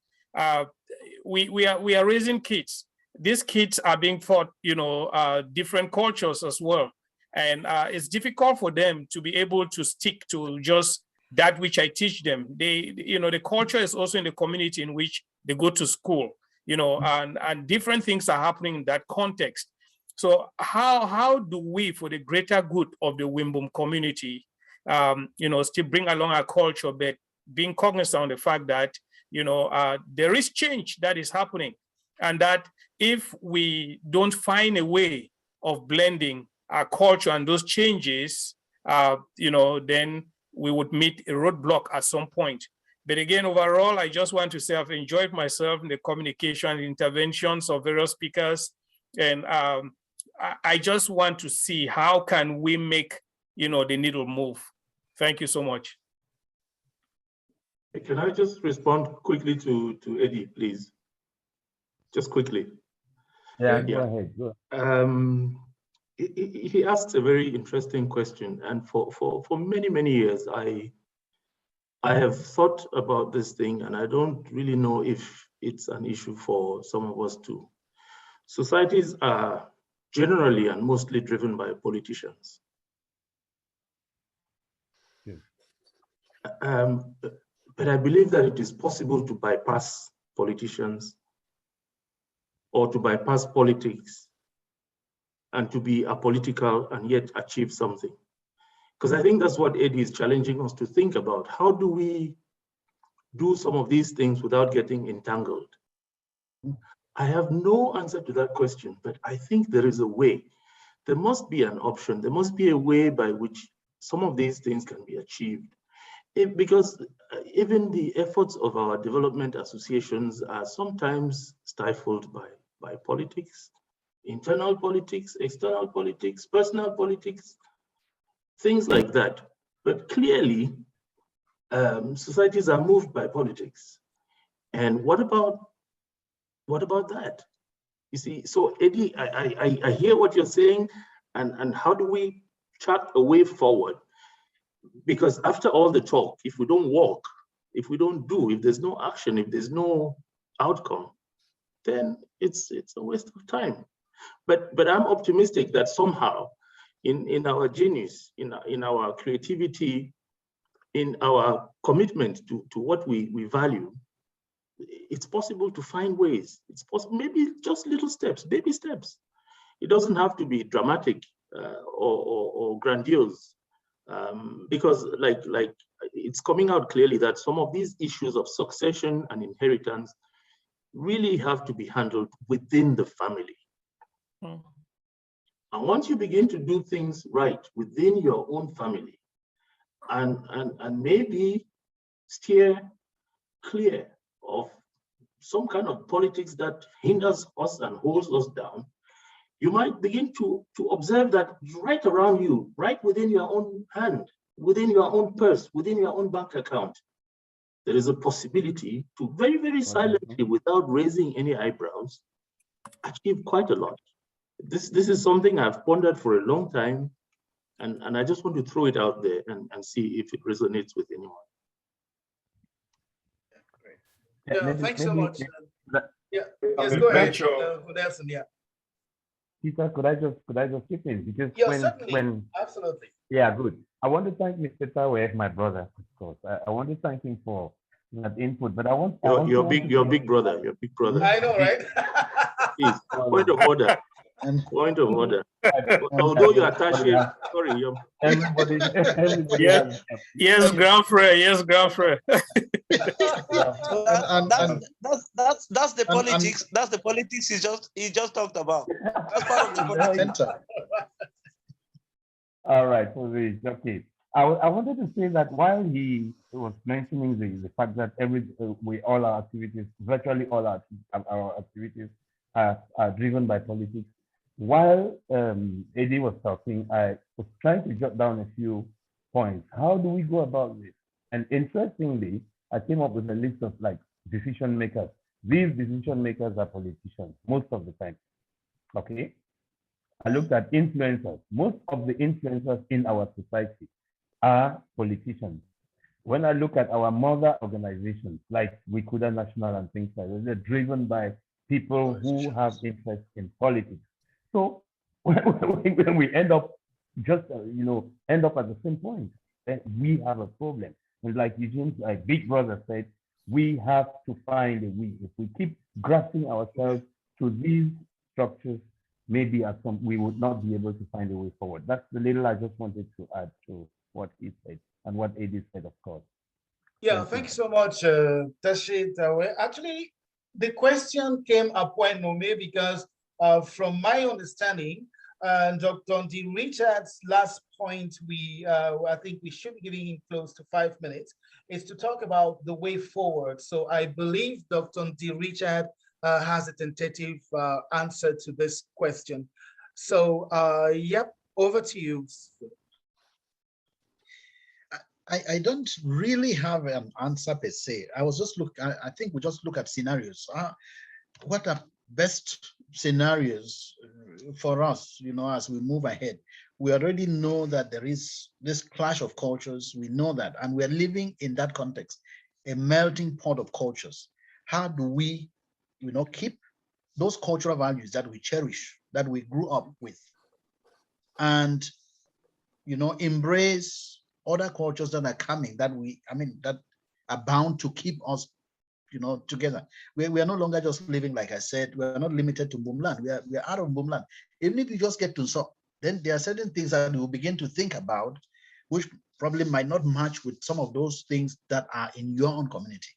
Speaker 13: We are raising kids. These kids are being taught, you know, different cultures as well. And it's difficult for them to be able to stick to just that which I teach them. They, you know, the culture is also in the community in which they go to school, you know, and different things are happening in that context. So how do we, for the greater good of the Mbum community, still bring along our culture, but being cognizant of the fact that, there is change that is happening, and that if we don't find a way of blending our culture and those changes, then we would meet a roadblock at some point. But again, overall, I just want to say I've enjoyed myself in the communication and interventions of various speakers. And I just want to see how can we make, the needle move. Thank you so much.
Speaker 5: Can I just respond quickly to Eddie, please? Just quickly.
Speaker 8: Yeah, go ahead.
Speaker 5: He asked a very interesting question, and for many, many years, I have thought about this thing, and I don't really know if it's an issue for some of us too. Societies are generally and mostly driven by politicians.
Speaker 8: Yes.
Speaker 5: But I believe that it is possible to bypass politicians or to bypass politics and to be apolitical and yet achieve something. Because I think that's what Eddie is challenging us to think about. How do we do some of these things without getting entangled? I have no answer to that question, but I think there is a way. There must be an option. There must be a way by which some of these things can be achieved. Because even the efforts of our development associations are sometimes stifled by politics, internal politics, external politics, personal politics, things like that. But clearly, societies are moved by politics. And what about that? You see, so Eddie, I hear what you're saying, and how do we chart a way forward? Because after all the talk, if we don't walk, if we don't do, if there's no action, if there's no outcome, then it's a waste of time. But I'm optimistic that somehow, in our genius, in our creativity, in our commitment to what we value, it's possible to find ways. It's possible, maybe just little steps, baby steps. It doesn't have to be dramatic or grandiose, because like it's coming out clearly that some of these issues of succession and inheritance really have to be handled within the family. And once you begin to do things right within your own family, and maybe steer clear of some kind of politics that hinders us and holds us down, you might begin to observe that right around you, right within your own hand, within your own purse, within your own bank account, there is a possibility to very, very silently, without raising any eyebrows, achieve quite a lot. This is something I've pondered for a long time, and I just want to throw it out there and see if it resonates with anyone.
Speaker 3: Yeah, thanks so much. Yeah, yes, go ahead, Nelson. Yeah.
Speaker 8: Peter, could I just chip in? Because
Speaker 3: yeah, certainly. Absolutely.
Speaker 8: Yeah, good. I want to thank Mr. Tawe, my brother, of course. I want to thank him for that input, but I want
Speaker 5: your big brother.
Speaker 3: I know, right?
Speaker 5: Please, point of order. Point of order. Although you attach it, sorry,
Speaker 8: everybody
Speaker 13: yes, grand frère, yes, grand frère.
Speaker 7: That's the politics. That's the politics he just talked about. That's part of the politics.
Speaker 8: All right, so okay. I wanted to say that while he was mentioning the fact that virtually all our activities are driven by politics, while Eddie was talking, I was trying to jot down a few points. How do we go about this? And interestingly, I came up with a list of decision makers. These decision makers are politicians most of the time. Okay. I looked at influencers. Most of the influencers in our society are politicians. When I look at our mother organizations like Wikuda National and things like that, they're driven by people who have interest in politics. So when we end up at the same point, then we have a problem. And like Eugene's big brother said, we have to find a way. If we keep grasping ourselves to these structures, maybe we would not be able to find a way forward. That's the little I just wanted to add to what he said and what Eddie said, of course.
Speaker 3: Yeah, thank you so much, Tashit. Actually, the question came up when Nome, because from my understanding, Dr. D. Richard's last point, I think we should be giving him close to 5 minutes, is to talk about the way forward. So I believe Dr. D. Richard has a tentative answer to this question. So, yep, over to you.
Speaker 9: I don't really have an answer per se. I was just I think we just look at scenarios. What are best scenarios for us, as we move ahead? We already know that there is this clash of cultures. We know that, and we're living in that context, a melting pot of cultures. How do we, keep those cultural values that we cherish, that we grew up with, and, embrace other cultures that are coming that that are bound to keep us, together. We are no longer just living, like I said, we're not limited to Mbum land. We are out of Mbum land. Even if you just get to so, then there are certain things that we will begin to think about, which probably might not match with some of those things that are in your own community,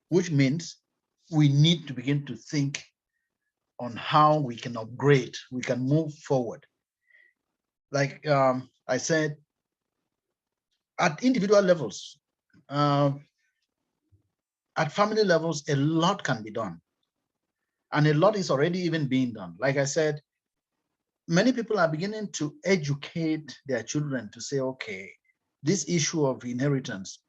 Speaker 9: which means we need to begin to think on how we can upgrade, we can move forward. Like I said, at individual levels, at family levels, a lot can be done. And a lot is already even being done. Like I said, many people are beginning to educate their children to say, okay, this issue of inheritance,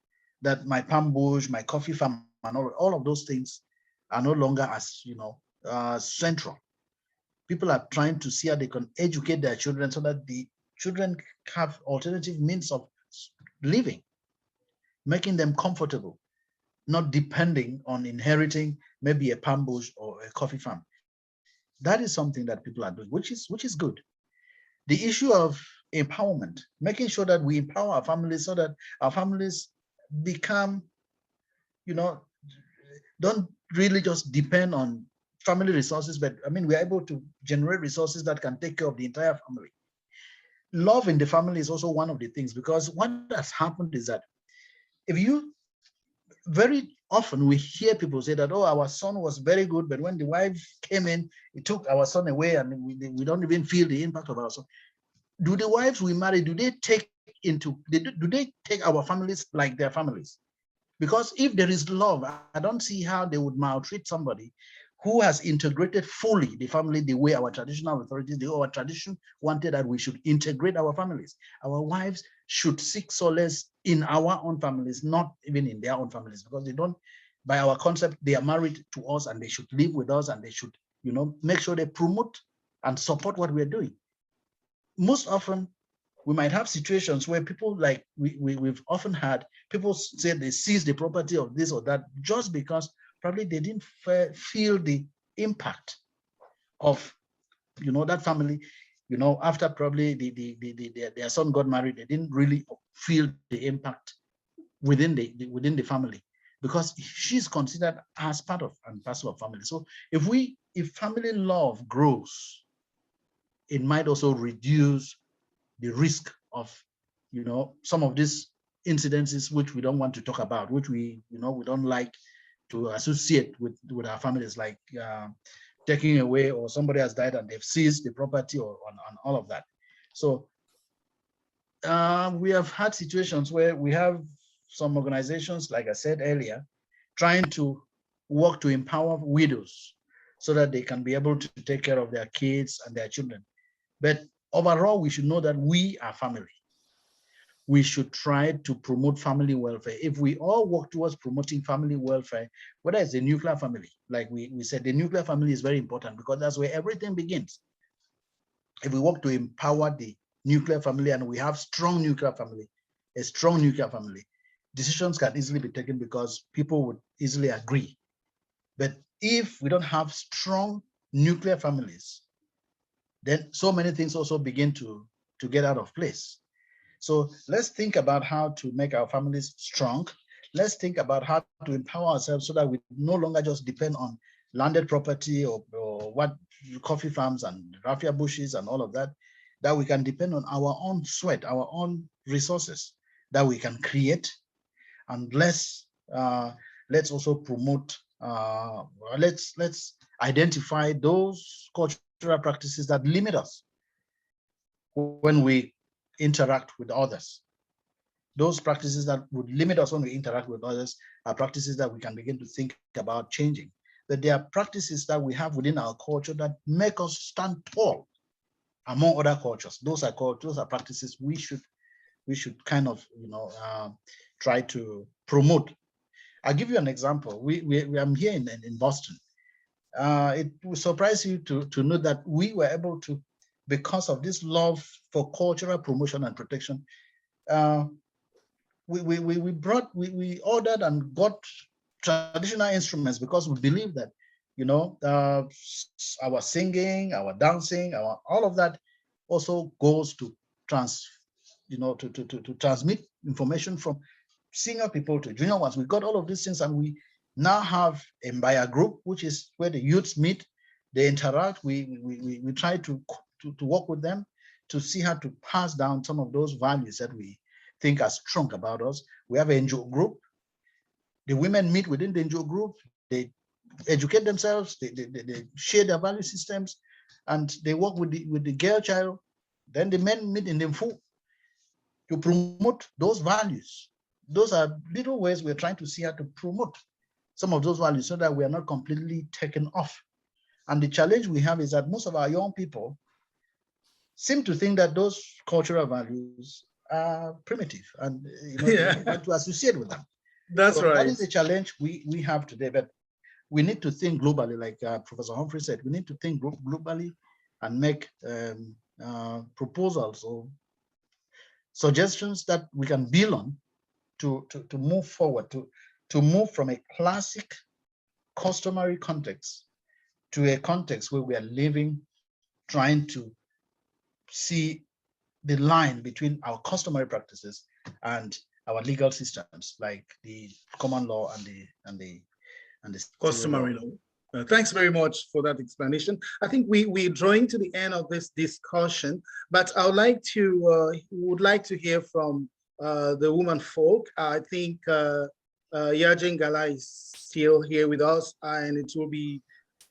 Speaker 9: that my palm bush, my coffee farm, and all of those things are no longer as, central. People are trying to see how they can educate their children so that the children have alternative means of living, making them comfortable, not depending on inheriting maybe a palm bush or a coffee farm. That is something that people are doing, which is good. The issue of empowerment, making sure that we empower our families so that our families become, don't really just depend on family resources, but we're able to generate resources that can take care of the entire family. Love in the family is also one of the things, because what has happened is that very often we hear people say that, oh, our son was very good, but when the wife came in, it took our son away, and we don't even feel the impact of our son. Do the wives we marry, do they take our families like their families? Because if there is love, I don't see how they would maltreat somebody who has integrated fully the family the way our traditional authorities, our tradition wanted that we should integrate our families. Our wives should seek solace in our own families, not even in their own families, because they don't, by our concept, they are married to us and they should live with us, and they should, make sure they promote and support what we're doing. Most often, we might have situations where people, like we've often had, people say they seize the property of this or that just because probably they didn't feel the impact of, that family, after probably their son got married, they didn't really feel the impact within the family, because she's considered as part of and parcel of family. So if family love grows, it might also reduce the risk of, some of these incidences which we don't want to talk about, which we don't like to associate with our families, like taking away, or somebody has died and they've seized the property, or on all of that. So we have had situations where we have some organizations, like I said earlier, trying to work to empower widows so that they can be able to take care of their kids and their children. But overall, we should know that we are family. We should try to promote family welfare. If we all work towards promoting family welfare, whether it's a nuclear family, like we said, the nuclear family is very important, because that's where everything begins. If we work to empower the nuclear family, and we have a strong nuclear family, decisions can easily be taken because people would easily agree. But if we don't have strong nuclear families, then so many things also begin to get out of place. So let's think about how to make our families strong. Let's think about how to empower ourselves so that we no longer just depend on landed property or what coffee farms and raffia bushes and all of that, that we can depend on our own sweat, our own resources that we can create. And let's also promote, let's identify those cultural practices that limit us when we interact with others. Those practices that would limit us when we interact with others are practices that we can begin to think about changing. But there are practices that we have within our culture that make us stand tall among other cultures. Those are practices we should kind of try to promote. I'll give you an example. I'm here in Boston. It will surprise you to know that we were able to, because of this love for cultural promotion and protection, we ordered and got traditional instruments because we believe that, our singing, our dancing, all of that also goes to transmit information from senior people to junior ones. We got all of these things, and we now have a Mbaya group, which is where the youths meet, they interact. We try to work with them to see how to pass down some of those values that we think are strong about us. We have an NGO group. The women meet within the NGO group. They educate themselves. They share their value systems, and they work with the girl child. Then the men meet in the Mbum to promote those values. Those are little ways we're trying to see how to promote some of those values so that we are not completely taken off. And the challenge we have is that most of our young people seem to think that those cultural values are primitive, and they like to associate with them.
Speaker 3: That's right.
Speaker 9: That is the challenge we have today. But we need to think globally, like Professor Humphrey said. We need to think globally and make proposals or suggestions that we can build on to move forward, to move from a classic customary context to a context where we are living, trying to see the line between our customary practices and our legal systems, like the common law and the
Speaker 3: customary law. Thanks very much for that explanation. I think we're drawing to the end of this discussion, but I would like to hear from the woman folk. I think Yajin Gala is still here with us, and it will be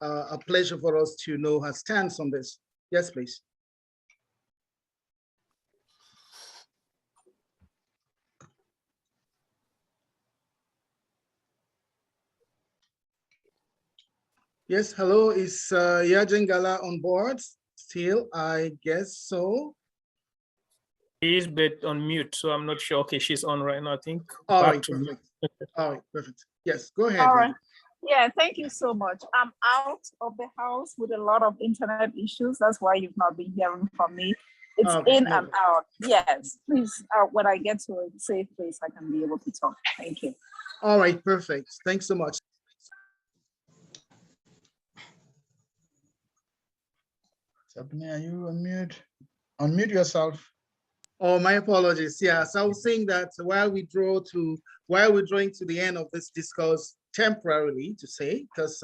Speaker 3: a pleasure for us to know her stance on this. Yes, please. Yes, hello, is Yajin Gala on board still? I guess so.
Speaker 13: She's but on mute, so I'm not sure. Okay, she's on right now, I think.
Speaker 3: All right, perfect. All right, perfect. Yes, go ahead.
Speaker 14: All right. Yeah, thank you so much. I'm out of the house with a lot of internet issues. That's why you've not been hearing from me. It's in and out. Yes, please, when I get to a safe place, I can be able to talk. Thank you.
Speaker 3: All right, perfect. Thanks so much.
Speaker 9: Are you on mute? Unmute yourself.
Speaker 3: Oh, my apologies. Yes, I was saying that while we're drawing to the end of this discourse temporarily, to say, because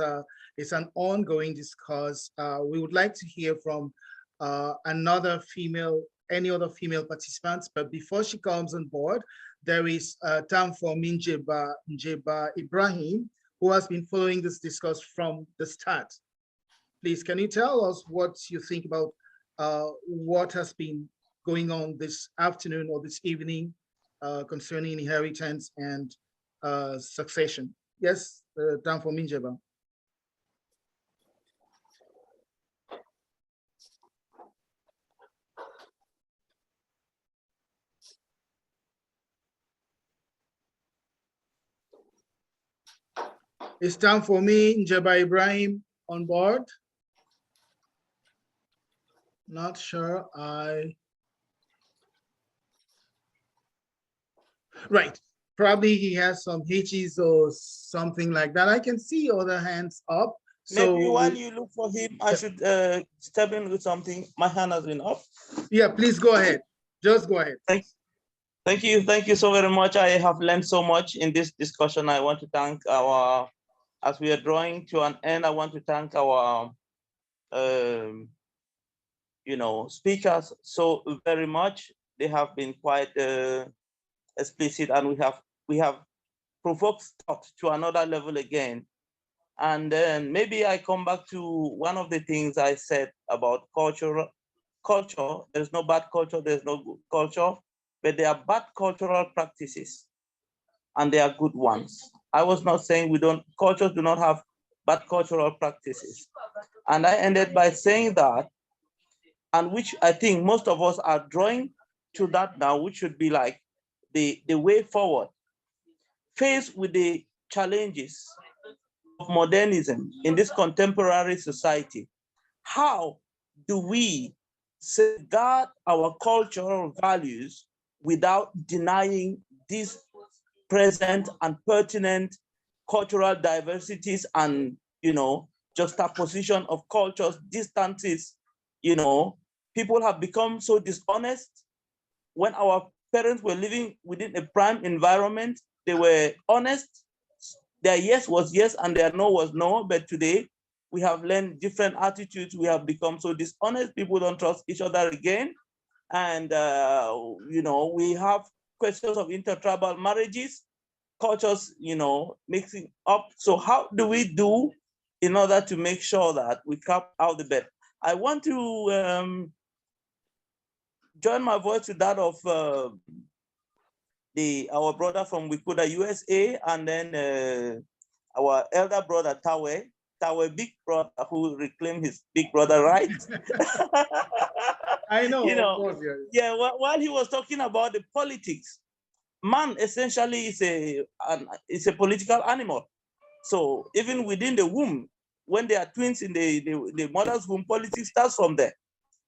Speaker 3: it's an ongoing discourse, we would like to hear from any other female participants. But before she comes on board, there is time for Njeba Ibrahim, who has been following this discourse from the start. Please, can you tell us what you think about what has been going on this afternoon or this evening concerning inheritance and succession? Yes, time for Njeba. It's time for me, Njeba Ibrahim, on board. Not sure. Right. Probably he has some hitches or something like that. I can see other hands up. So
Speaker 7: maybe while you look for him, I should step in with something. My hand has been up.
Speaker 3: Yeah, please go ahead. Just go ahead.
Speaker 7: Thank you so very much. I have learned so much in this discussion. I want to thank as we are drawing to an end, I want to thank our speakers so very much. They have been quite explicit, and we have provoked thought to another level again. And then maybe I come back to one of the things I said about culture. There's no bad culture, there's no good culture, but there are bad cultural practices and there are good ones. I was not saying cultures do not have bad cultural practices. And I ended by saying that, and which I think most of us are drawing to that now, which should be like the way forward. Faced with the challenges of modernism in this contemporary society, how do we safeguard our cultural values without denying these present and pertinent cultural diversities and, juxtaposition of cultures, distances? People have become so dishonest. When our parents were living within a prime environment, they were honest. Their yes was yes and their no was no. But today, we have learned different attitudes. We have become so dishonest. People don't trust each other again. And, we have questions of intertribal marriages, cultures, mixing up. So how do we do in order to make sure that we cap out the bed? I want to join my voice to that of our brother from Wikuda, USA, and then our elder brother, Tawe, big brother who reclaimed his big brother rights.
Speaker 3: I know, of course,
Speaker 7: yeah. While he was talking about the politics, man essentially is a political animal. So even within the womb, when they are twins in the mother's womb, politics starts from there.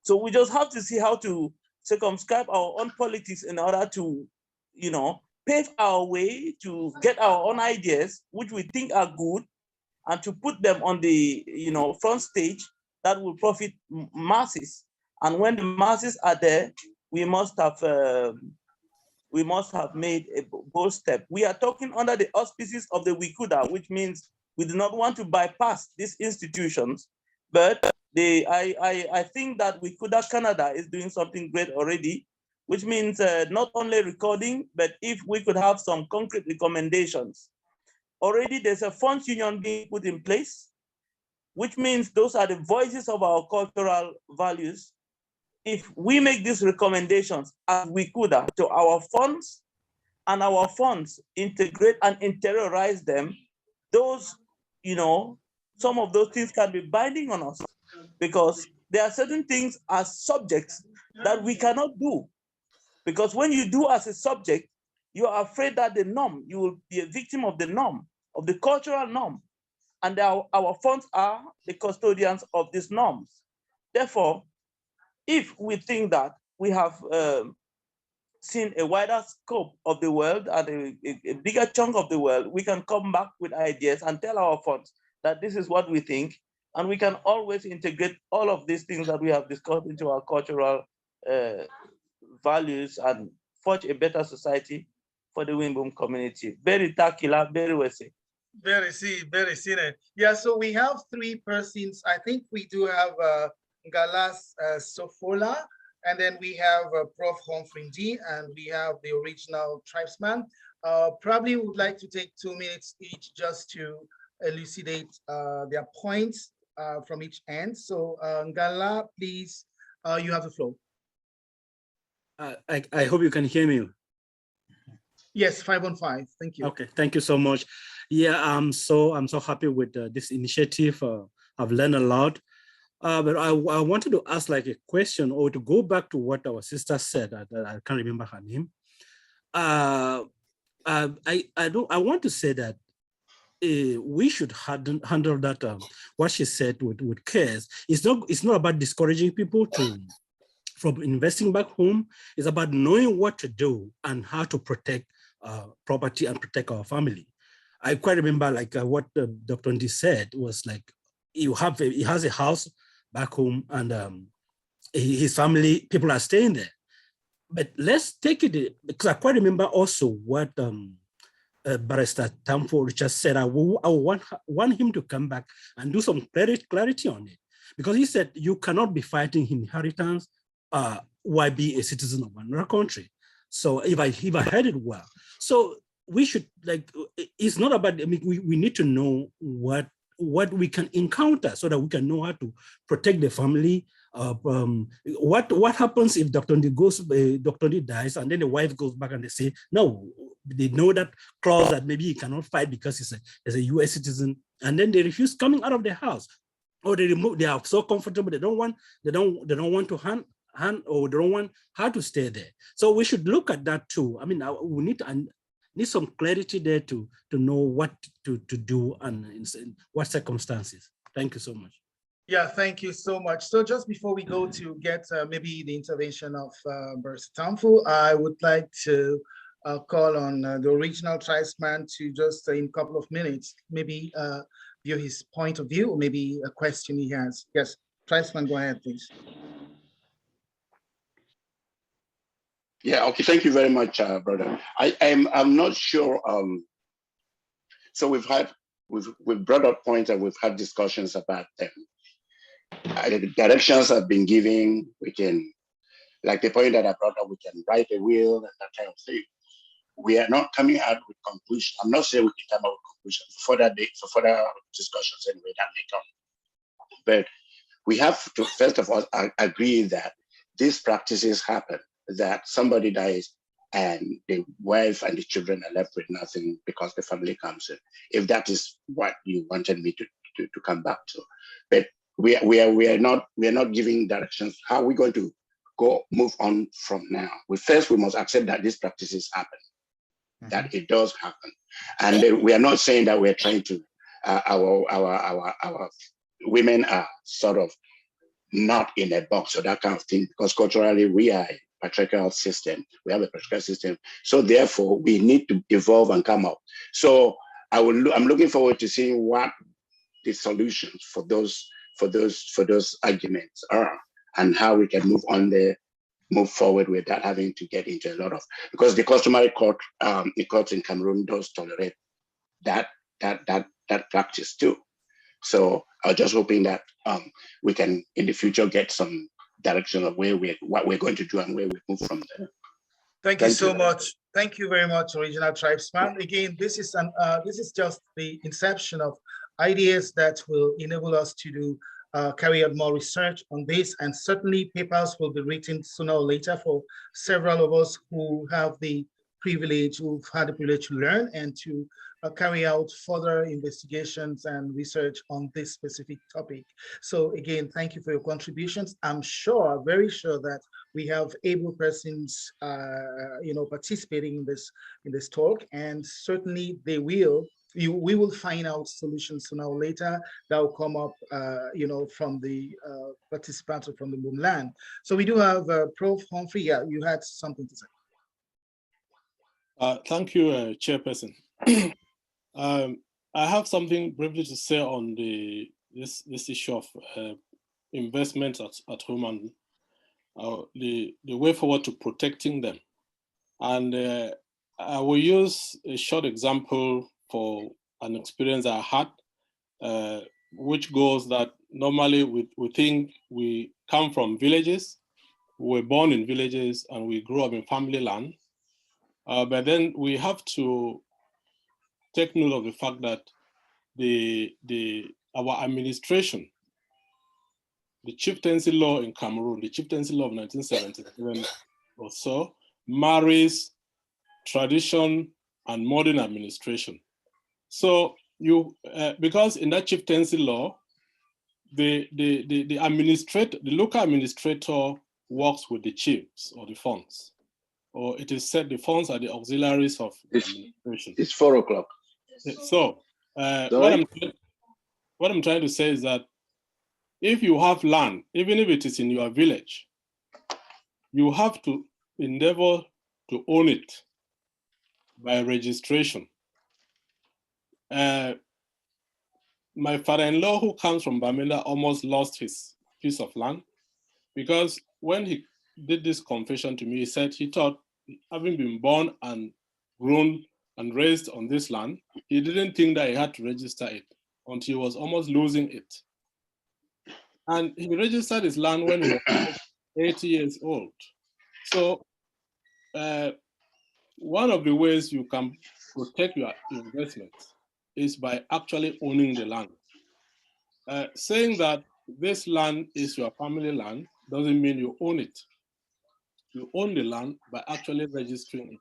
Speaker 7: So we just have to see how to circumscribe our own politics in order to, pave our way to get our own ideas, which we think are good, and to put them on the, front stage that will profit masses. And when the masses are there, we must have made a bold step. We are talking under the auspices of the Wikuda, which means we do not want to bypass these institutions, but I think that Wikuda Canada is doing something great already, which means not only recording, but if we could have some concrete recommendations. Already there's a funds union being put in place, which means those are the voices of our cultural values. If we make these recommendations as Wikuda to our funds, and our funds integrate and interiorize them, those, some of those things can be binding on us, because there are certain things as subjects that we cannot do. Because when you do as a subject, you are afraid that the norm, you will be a victim of the norm, of the cultural norm. And our funds are the custodians of these norms. Therefore, if we think that we have seen a wider scope of the world and a bigger chunk of the world, we can come back with ideas and tell our funds that this is what we think, and we can always integrate all of these things that we have discussed into our cultural values and forge a better society for the Mbum community. Very takila, very wese.
Speaker 3: Very seen. Yeah, so we have three persons. I think we do have Galas Sofola, and then we have Prof. Humphrey D, and we have the original tribesman. Probably would like to take 2 minutes each just to elucidate their points from each end. So Ngala, please, you have the floor.
Speaker 15: I hope you can hear me.
Speaker 3: Yes, 515. Thank you.
Speaker 15: Okay, thank you so much. Yeah, I'm so happy with this initiative. I've learned a lot. But I wanted to ask like a question, or to go back to what our sister said. I can't remember her name. I want to say that we should handle that what she said with cares. It's not about discouraging people from investing back home. It's about knowing what to do and how to protect property and protect our family. I quite remember like what Dr. Ndi said was like, he has a house back home, and his family, people are staying there. But let's take it, because I quite remember also what Barrister Tamfo Richard said. I want him to come back and do some clarity on it. because he said you cannot be fighting inheritance while be a citizen of another country. So if I heard it well, so we should, like, it's not about, I mean, we need to know what we can encounter so that we can know how to protect the family. What happens if Dr. Ndi dies and then the wife goes back and they say, no, they know that clause that maybe he cannot fight because he's a US citizen, and then they refuse coming out of the house, or they are so comfortable they don't want to hand or they don't want her to stay there. So we should look at that too. I mean, we need some clarity there to know what to do and in what circumstances. Thank you so much.
Speaker 3: Yeah, thank you so much. So just before we go to get maybe the intervention of Barrister Tamfu, I would like to call on the original tribesman to just in a couple of minutes, maybe view his point of view, or maybe a question he has. Yes, tribesman, go ahead, please.
Speaker 10: Yeah, okay, thank you very much, brother. I'm not sure. So we've brought up points and we've had discussions about them. The directions have been given. We can, like the point that I brought up, we can write a will and that kind of thing. We are not coming out with conclusions. I'm not saying we can come out with conclusions for further discussions anyway that may come. But we have to first of all agree that these practices happen, that somebody dies and the wife and the children are left with nothing because the family comes in. If that is what you wanted me to come back to, but we are not giving directions. How are we going to move on from now? We must accept that these practices happen, that it does happen, and we are not saying that we're trying to. Our women are sort of not in a box or that kind of thing, because culturally we are a patriarchal system. We have a patriarchal system, so therefore we need to evolve and come up. So I'm looking forward to seeing what the solutions for those arguments are, and how we can move forward without having to get into a lot of, because the customary courts in Cameroon does tolerate that practice too. So I was just hoping that we can in the future get some direction of what we're going to do and where we move from there.
Speaker 3: Thank you so much. Thank you very much, original tribesman. Again, this is just the inception of ideas that will enable us to do carry out more research on this, and certainly papers will be written sooner or later for several of us who have the privilege, who've had the privilege to learn and to carry out further investigations and research on this specific topic. So again, thank you for your contributions. I'm sure, very sure that we have able persons, participating in this talk, and certainly they will. We will find out solutions sooner or later that will come up, from the participants or from the Mbum land. So we do have Prof. Humphrey. Yeah, you had something to say.
Speaker 11: Thank you, Chairperson. I have something briefly to say on this issue of investment at home and the way forward to protecting them. And I will use a short example for an experience I had, which goes that normally we think we come from villages, we were born in villages and we grew up in family land. But then we have to take note of the fact that our administration, the chieftaincy law in Cameroon, the chieftaincy law of 1977 or so, marries tradition and modern administration. So because in that chieftaincy law, the local administrator works with the chiefs or the fonds, or it is said the fonds are the auxiliaries of the administration.
Speaker 10: It's 4 o'clock.
Speaker 11: So what I'm trying to say is that if you have land, even if it is in your village, you have to endeavor to own it by registration. My father-in-law, who comes from Bamenda, almost lost his piece of land because when he did this confession to me, he said he thought, having been born and grown and raised on this land, he didn't think that he had to register it until he was almost losing it. And he registered his land when he was 80 years old. So one of the ways you can protect your investments is by actually owning the land. Saying that this land is your family land doesn't mean you own it. You own the land by actually registering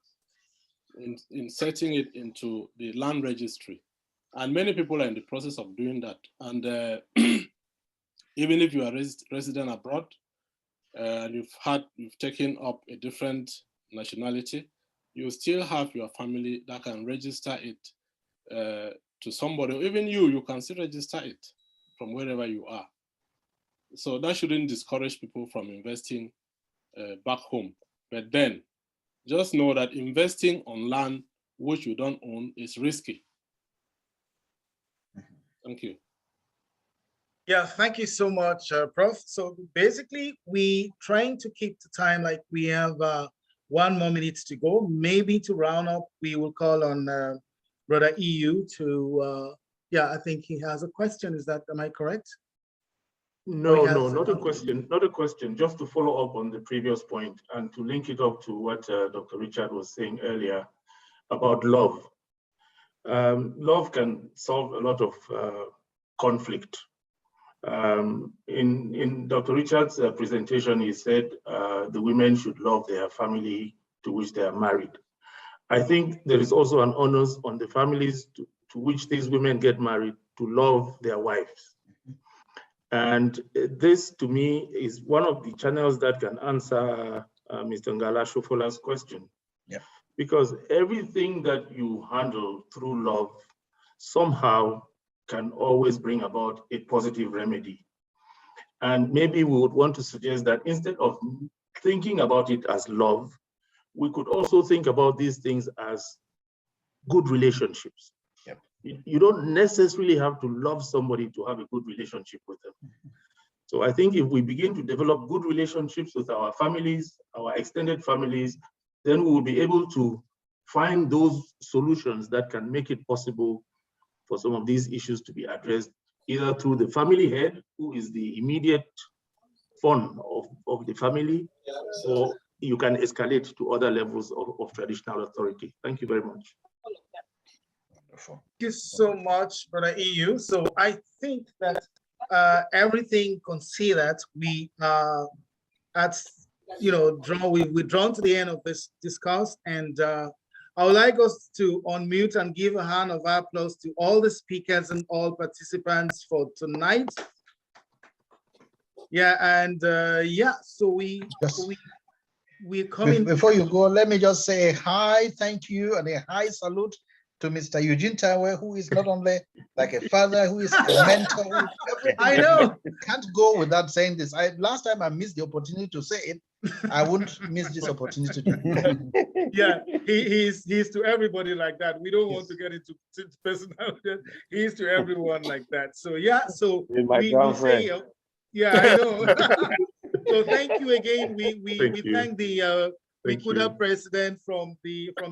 Speaker 11: it, inserting it into the land registry. And many people are in the process of doing that. And even if you are resident abroad, and you've taken up a different nationality, you still have your family that can register it to somebody. Even you can still register it from wherever you are. So that shouldn't discourage people from investing back home. But then just know that investing on land which you don't own is risky. Thank you.
Speaker 3: Yeah, thank you so much, Prof. So basically, we trying to keep the time, like we have 1 more minute to go. Maybe to round up, we will call on Brother EU to, yeah, I think he has a question. Am I correct?
Speaker 5: No, not a question, not a question. Just to follow up on the previous point and to link it up to what Dr. Richard was saying earlier about love. Love can solve a lot of conflict. In Dr. Richard's presentation, he said the women should love their family to which they are married. I think there is also an onus on the families to which these women get married to love their wives. And this, to me, is one of the channels that can answer Mr. Ngala Shofola's question.
Speaker 9: Yeah.
Speaker 5: Because everything that you handle through love somehow can always bring about a positive remedy. And maybe we would want to suggest that instead of thinking about it as love, we could also think about these things as good relationships.
Speaker 9: Yep.
Speaker 5: You don't necessarily have to love somebody to have a good relationship with them. So I think if we begin to develop good relationships with our families, our extended families, then we will be able to find those solutions that can make it possible for some of these issues to be addressed, either through the family head, who is the immediate fund of the family, or you can escalate to other levels of traditional authority. Thank you very much.
Speaker 3: Thank you so much, Brother EU. So I think that everything considered, we we've drawn to the end of this discourse, and I would like us to unmute and give a hand of applause to all the speakers and all participants for tonight. Yeah, and yeah, so we're coming.
Speaker 9: Before you go, let me just say hi, thank you, and a high salute to Mr. Eugene Tawe, who is not only like a father, who is a mentor.
Speaker 3: I know.
Speaker 9: Can't go without saying this. Last time I missed the opportunity to say it. I wouldn't miss this opportunity today.
Speaker 3: Yeah, he's to everybody like that. We don't want to get into personal. He's to everyone like that. So yeah, so we say, yeah, I know. So thank you again. We thank the Wikuda president from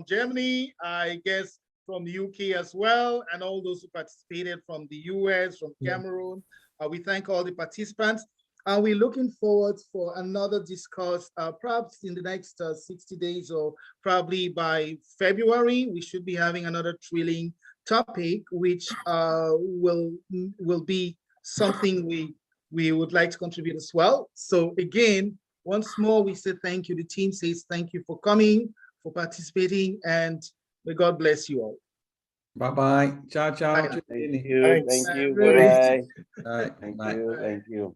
Speaker 3: Germany, I guess from the UK as well, and all those who participated from the US, from Cameroon. We thank all the participants. And we're looking forward for another discourse, perhaps in the next 60 days, or probably by February. We should be having another thrilling topic, which will be something we would like to contribute as well. So again, once more, we say thank you. The team says thank you for coming, for participating, and may God bless you all.
Speaker 4: Bye-bye. Ciao, ciao.
Speaker 16: Thank you. Thank you. Bye-bye.
Speaker 4: Bye.
Speaker 16: Thank you.